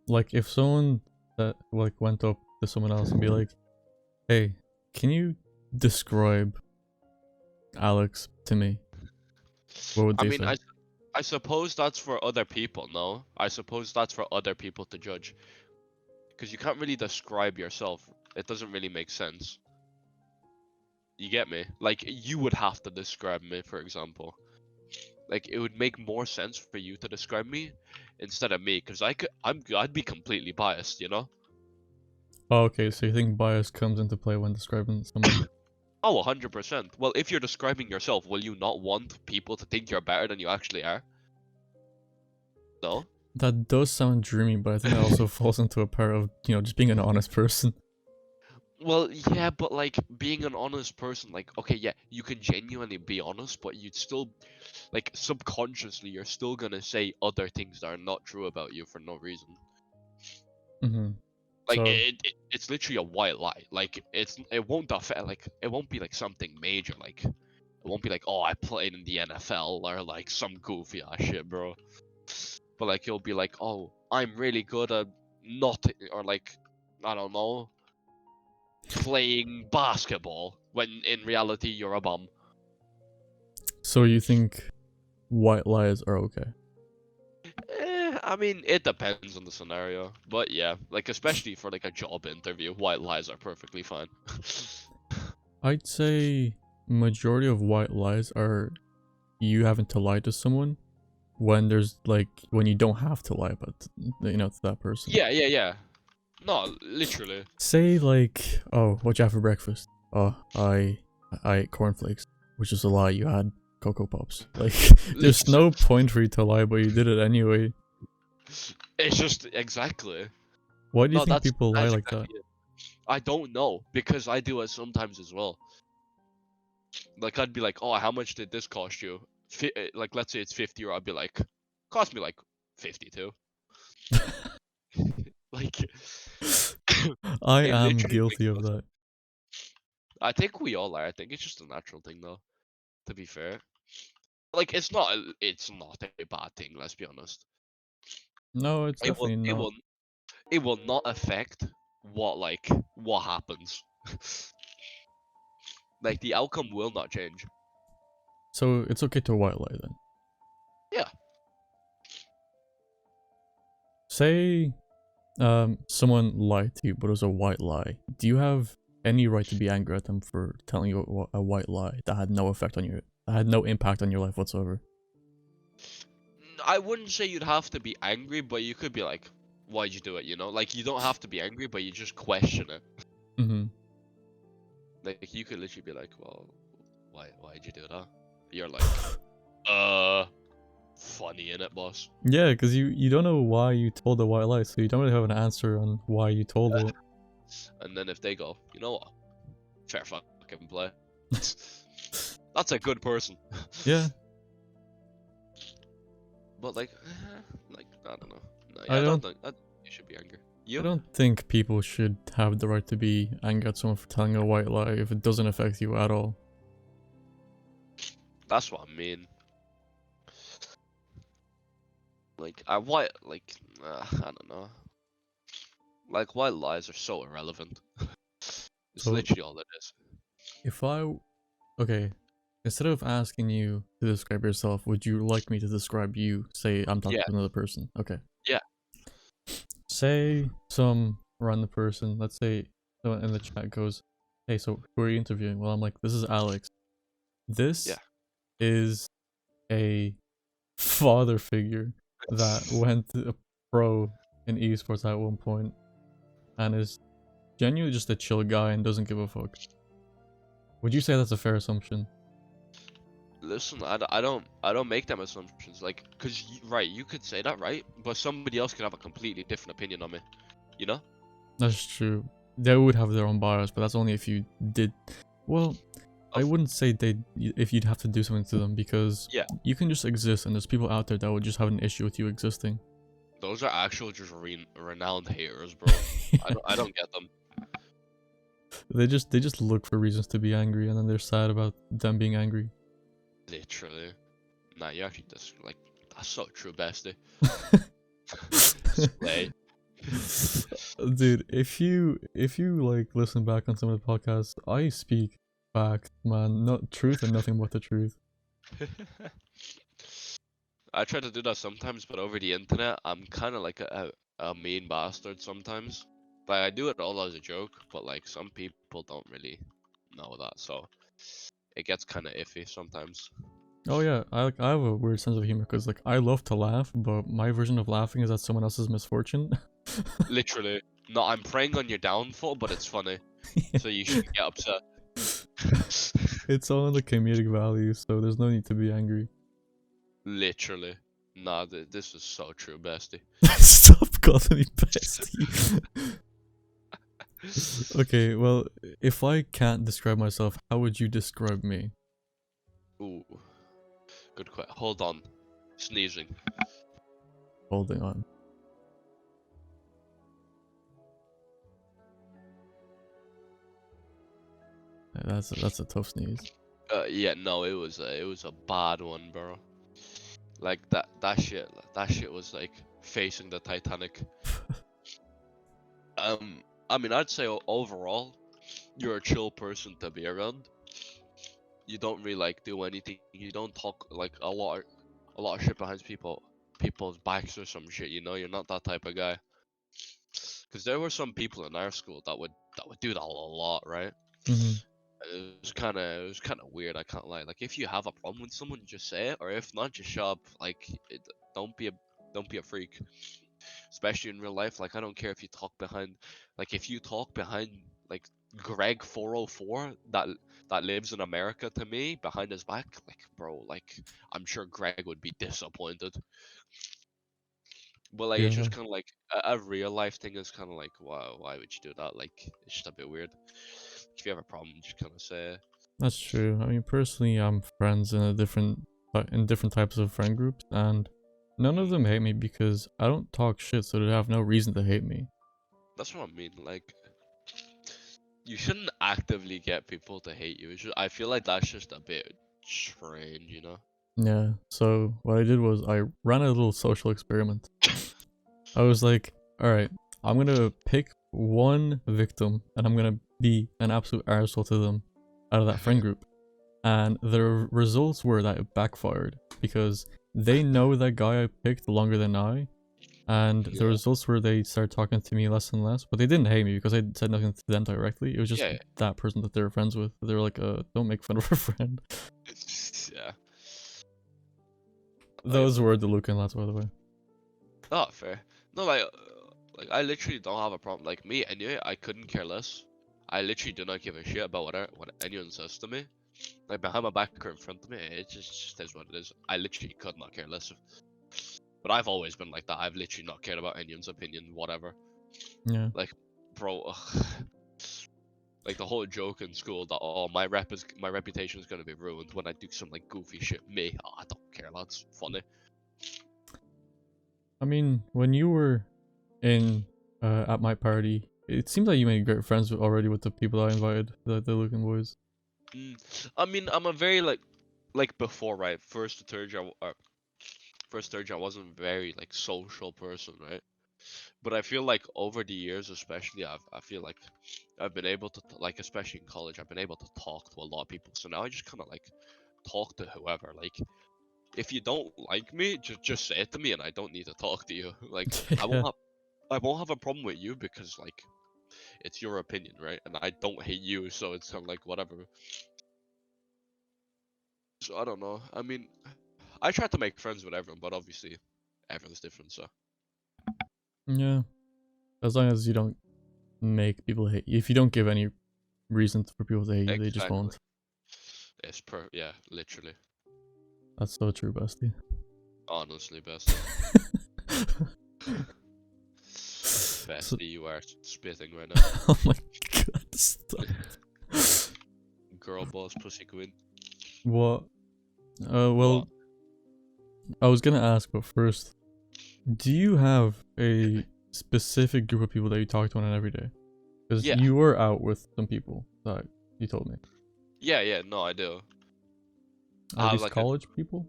Like, if someone that like went up to someone else and be like, "Hey, can you describe Alex to me?" What would I they mean, say? I suppose that's for other people, no? I suppose that's for other people to judge. Because you can't really describe yourself. It doesn't really make sense. You get me? Like, you would have to describe me, for example. Like, it would make more sense for you to describe me instead of me, because I'd be completely biased, you know? Oh, okay, so you think bias comes into play when describing someone? Oh, 100%. Well, if you're describing yourself, will you not want people to think you're better than you actually are? No? That does sound dreamy, but I think that also falls into a part of, just being an honest person. Well, yeah, but like being an honest person, like, okay, yeah, you can genuinely be honest, but you'd still, like, subconsciously, you're still gonna say other things that are not true about you for no reason. Mm-hmm. Like, So, it's literally a white lie. Like, it won't affect, like, it won't be like something major. Like, it won't be like, oh, I played in the NFL or like some goofy ass shit, bro. But like, you'll be like, oh, I'm really good at not, or like, I don't know, playing basketball when in reality you're a bum. so you think white lies are okay? I mean, it depends on the scenario, but yeah, like especially for like a job interview, white lies are perfectly fine. I'd say majority of white lies are you having to lie to someone when there's like when you don't have to lie about to that person. Yeah. No, literally. Say like, oh, what'd you have for breakfast? Oh, I ate cornflakes, which is a lie. You had Cocoa Pops. Like, there's Literally. no point for you to lie, but you did it anyway. It's just exactly. Why do you No, think that's people lie that's like that? exactly it. I don't know because I do it sometimes as well. Like I'd be like, "Oh, how much did this cost you?" Like let's say it's 50 euro, I'd be like, "Cost me like 52." Like I it am literally makes guilty no of sense. that. I think we all are. I think it's just a natural thing though, to be fair. Like it's not a bad thing, let's be honest. No, it's It will definitely it not. will it will not affect what happens. Like the outcome will not change. So it's okay to white lie then. Yeah. Say someone lied to you, but it was a white lie. Do you have any right to be angry at them for telling you a white lie that had no effect on you, that had no impact on your life whatsoever? I wouldn't say you'd have to be angry, but you could be like, "Why'd you do it?" You know, like you don't have to be angry, but you just question it. Mm-hmm. Like you could literally be like, "Well, why'd you do that?" You're like, "Uh, funny in it, boss." Yeah, because you don't know why you told a white lie, so you don't really have an answer on why you told it. And then if they go, "You know what? Fair fucking play." That's a good person. Yeah, But like, I don't know. No, I yeah, don't I don't think you should be angry. I You? don't think people should have the right to be angry at someone for telling a white lie if it doesn't affect you at all. That's what I mean. Like, I don't know. Like, white lies are so irrelevant. It's So literally all it is. if I okay, instead of asking you to describe yourself, would you like me to describe you? Say I'm talking Yeah, to another person. Okay. yeah, Say some random person, let's say someone in the chat goes, "Hey, so who are you interviewing?" Well, I'm like, "This is Alex. yeah. This is a father figure that went a pro in esports at one point and is genuinely just a chill guy and doesn't give a fuck." Would you say that's a fair assumption? Listen, I don't make them assumptions. Like, right, you could say that, right? But somebody else could have a completely different opinion on me. You know? That's true. They would have their own bias, but that's only if you did. Well, I Of wouldn't say they if you'd have to do something to them because yeah, you can just exist and there's people out there that would just have an issue with you existing. those are actual just renowned haters, bro. I don't get them. They just look for reasons to be angry and then they're sad about them being angry. Literally. Nah, you actually just like that's so true, bestie. Slay. Dude, if you like listen back on some of the podcasts, I speak fact, man, not truth and nothing but the truth. I try to do that sometimes, but over the internet, I'm kind of like a mean bastard sometimes. Like I do it all as a joke, but like some people don't really know that, so it gets kind of iffy sometimes. Oh yeah, I have a weird sense of humor because like I love to laugh, but my version of laughing is at someone else's misfortune. Literally, no, I'm preying on your downfall, but it's funny, so you shouldn't get upset. It's all in the comedic value, so there's no need to be angry. Literally, nah, this is so true, bestie. Stop calling me bestie. Okay, well, if I can't describe myself, how would you describe me? Ooh, good question. Hold on, sneezing. Holding on. That's a tough sneeze. Yeah, no, it was a bad one, bro. Like that shit was like facing the Titanic. I mean, I'd say overall, you're a chill person to be around. You don't really like do anything. You don't talk like a lot of shit behind people's backs or some shit. You know, you're not that type of guy. Because there were some people in our school that would do that a lot, right? Mm-hmm. it was kind of weird. I can't lie. Like, if you have a problem with someone, just say it, or if not, just shut up. Like, don't be a don't be a freak, especially in real life. Like, I don't care if you talk behind, like, if you talk behind like Greg 404 that lives in America to me behind his back, like, bro, like, I'm sure Greg would be disappointed. But like, it's Yeah, just kind of like a real life thing is kind of like, wow, why would you do that? Like, it's just a bit weird. If you have a problem, just kind of say it. that's true. I mean, personally, I'm friends in in different types of friend groups, and none of Mm. them hate me because I don't talk shit, so they have no reason to hate me. That's what I mean. Like, you shouldn't actively get people to hate you. I feel like that's just a bit strange, you know? Yeah. So what I did was I ran a little social experiment. I was like, all right, I'm gonna pick one victim, and I'm gonna be an absolute arsehole to them out of that friend group. And the results were that it backfired because they know that guy I picked longer than I, and the Yeah. results were they started talking to me less and less. But they didn't hate me because I said nothing to them directly. It was just Yeah. that person that they were friends with. They were like, don't make fun of our friend." Yeah. Like, Those were the Lucan lads, by the way. oh, fair. No, like I literally don't have a problem. Like me, anyway, I couldn't care less. I literally do not give a shit about what anyone says to me. Like behind my back or in front of me, it just is what it is. I literally could not care less. But I've always been like that. I've literally not cared about anyone's opinion, whatever. Yeah. Like, bro, like the whole joke in school that my reputation is gonna be ruined when I do some like goofy shit. Me, oh, I don't care. That's funny. I mean, when you were in at my party, it seems like you made great friends already with the people I invited, the Lucan boys. I mean, I'm a very like before, right? First third year, I wasn't very like social person, right? But I feel like over the years, especially, I feel like I've been able to like, especially in college, I've been able to talk to a lot of people. So now I just kind of like talk to whoever. Like, if you don't like me, just say it to me, and I don't need to talk to you. Like, Yeah. I won't have a problem with you because like it's your opinion, right? And I don't hate you, so it's kind of like whatever. So I don't know. I mean, I try to make friends with everyone, but obviously everyone's different. So Yeah. As long as you don't make people hate you. If you don't give any reason for people to hate you, they just exactly, won't. yeah, literally, That's so true, bestie. honestly, bestie, So, bestie, you are spitting right now. oh my god, stop. Girl boss, pussy queen. What? What? Well, I was gonna ask, but first, do you have a specific group of people that you talk to on an everyday? Because Yeah, you were out with some people that you told me. yeah. No, I do. Are I have these like a college people?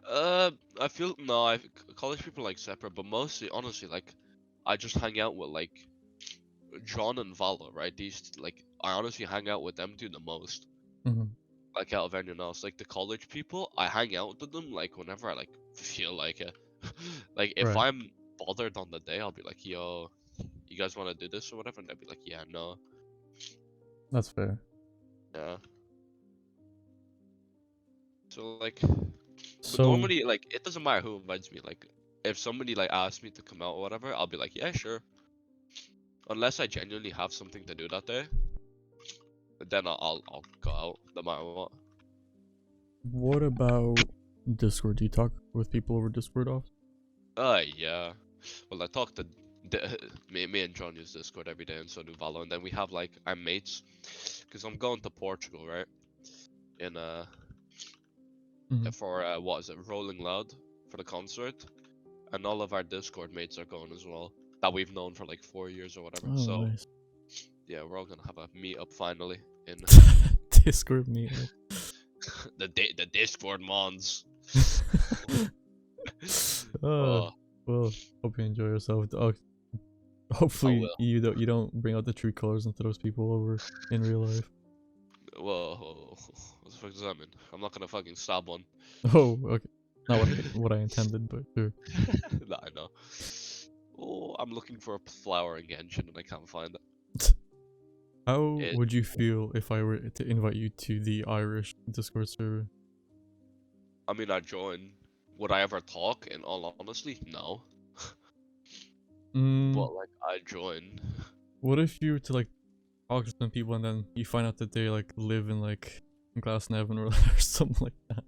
uh, I feel no, college people are, like separate, but mostly, honestly, like I just hang out with like John and Vala, right? These like I honestly hang out with them two the most. Mm-hmm. Like out of anyone else, like the college people, I hang out with them like whenever I like feel like it. Like if Right. I'm bothered on the day, I'll be like, "Yo, you guys want to do this or whatever?" And they'll be like, "Yeah, no, That's fair. yeah." So like, but So, normally like it doesn't matter who invites me. Like if somebody like asks me to come out or whatever, I'll be like, "Yeah, sure." Unless I genuinely have something to do that day, then I'll go out no matter what. what about Discord? Do you talk with people over Discord often? Yeah. Well, I talk to me and John use Discord every day, and so do Valo. And then we have like our mates, because I'm going to Portugal, right? In Mm-hmm. for what is it, Rolling Loud for the concert, and all of our Discord mates are going as well. That we've known for like 4 years or whatever. Oh, So nice. yeah, we're all gonna have a meet up finally in Discord meetup. the Discord mons. uh, Oh, well, hope you enjoy yourself. I Hopefully will. you don't bring out the true colors into those people over in real life. Whoa, what the fuck does that mean? I'm not gonna fucking stab one. Oh, okay. Not what I intended, but sure. Nah, I know. Oh, I'm looking for a flowering engine and I can't find it. How It, would you feel if I were to invite you to the Irish Discord server? I mean, I join. Would I ever talk? In all honesty, no. Mm, But like, I join. what if you were to like talk to some people and then you find out that they like live in like Glasnevin or something like that?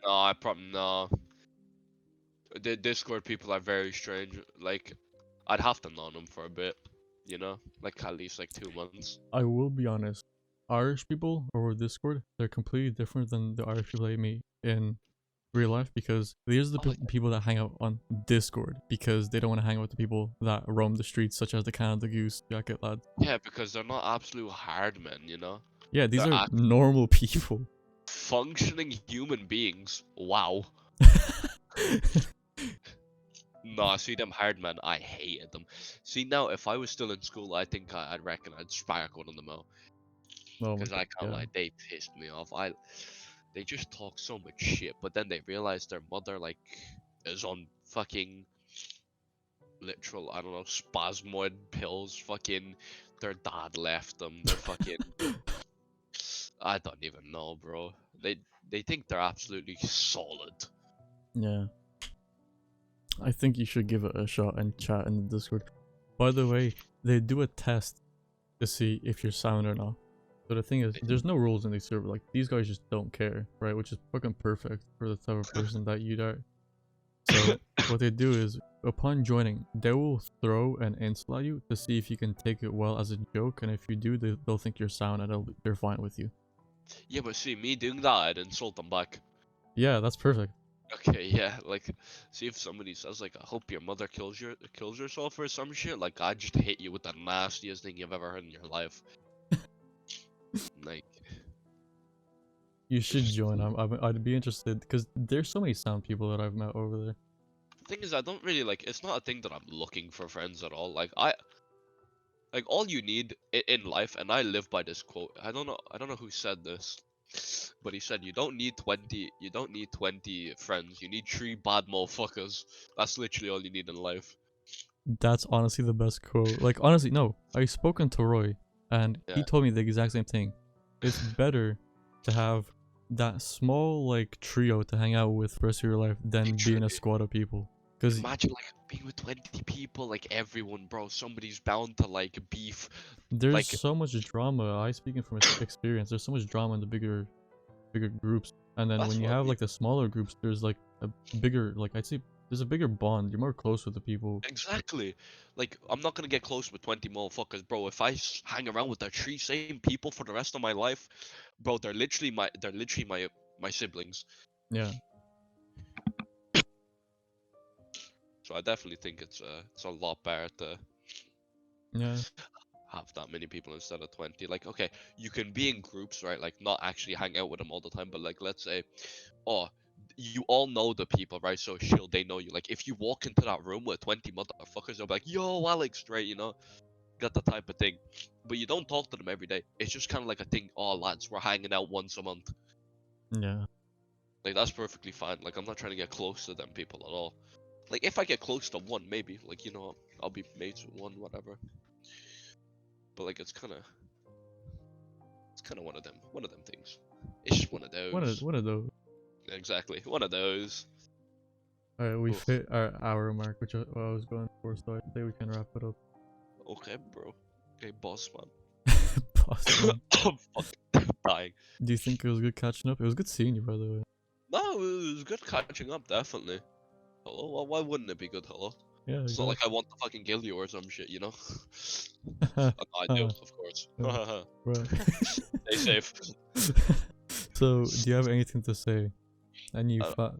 No, I probably no. The Discord people are very strange. Like, I'd have to know them for a bit, you know, like at least like 2 months. I will be honest. Irish people over Discord, they're completely different than the Irish people I meet in real life because these are the Oh, like, people that hang out on Discord because they don't want to hang out with the people that roam the streets, such as the Canada Goose jacket lads. yeah, because they're not absolute hard men, you know. Yeah, these They're are normal people. functioning human beings. Wow. Nah, see them hard men, I hated them. See now, if I was still in school, I think I'd reckon I'd spark one of them out. Oh my Cause I god, can't yeah. lie, they pissed me off. They just talk so much shit, but then they realize their mother like is on fucking literal, I don't know, spasmoid pills. Fucking, their dad left them. They're fucking, I don't even know, bro. They think they're absolutely solid. Yeah. I think you should give it a shot and chat in the Discord. By the way, they do a test to see if you're sound or not. So the thing is, there's no rules in these server. Like these guys just don't care, right? Which is fucking perfect for the type of person that you are. So what they do is, upon joining, they will throw an insult at you to see if you can take it well as a joke, and if you do, they'll think you're sound and they're fine with you. Yeah, but see, me doing that, I'd insult them back. Yeah, that's perfect. Okay, yeah, like, see if somebody says like, "I hope your mother kills herself" or some shit. Like, I just hit you with the nastiest thing you've ever heard in your life. Like, You it's should just join. I'd be interested because there's so many sound people that I've met over there. the thing is, I don't really like. It's not a thing that I'm looking for friends at all. Like all you need in life, and I live by this quote. I don't know who said this, but he said you don't need 20 friends. You need 3 bad motherfuckers. That's literally all you need in life. That's honestly the best quote. Like honestly, no. I've spoken to Roy, and he Yeah, told me the exact same thing. It's better to have that small like trio to hang out with for the rest of your life than being a literally. squad of people. Because Imagine like being with 20 people, like everyone, bro. Somebody's bound to like beef. there's Like so much drama. I speaking from experience. There's so much drama in the bigger groups, and then that's when you what I have mean. like the smaller groups, there's like a bigger like I'd say there's a bigger bond. You're more close with the people. Exactly. Like I'm not gonna get close with 20 motherfuckers, bro. If I hang around with the 3 same people for the rest of my life, bro, they're literally my siblings. Yeah, So I definitely think it's a lot better to yeah. have that many people instead of 20. Like, okay, you can be in groups, right? Like, not actually hang out with them all the time, but like, let's say, oh, you all know the people, right? So chill, they know you. Like, if you walk into that room with 20 motherfuckers, they'll be like, yo, Alex, straight, you know? Got the type of thing. But you don't talk to them every day. It's just kind of like a thing, oh, lads, we're hanging out once a month. Yeah. Like, that's perfectly fine. Like, I'm not trying to get close to them people at all. Like, if I get close to one, maybe. Like, you know, I'll be mates with one, whatever. But like, it's kind of one of them things. It's just one of those. One of those. Exactly, one of those. Alright, we've Oof. hit our hour mark, which what I was going for, so I think we can wrap it up. Okay, bro. Okay, boss man. Awesome. I'm fucking dying. Do you think it was good catching up? It was good seeing you, by the way. No, it was good catching up, definitely. Hello? Why wouldn't it be good? Hello? Yeah, It's not exactly. like I want to fucking kill you or some shit, you know? Oh, no, I do, of course. Right. Stay safe. So, do you have anything to say? Any Uh,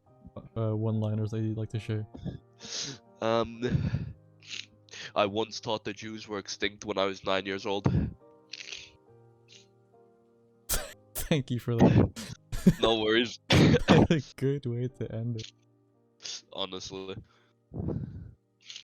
one-liners that you'd like to share? um, I once thought the Jews were extinct when I was 9 years old. Thank you for that. No worries. What a good way to end it. Honestly.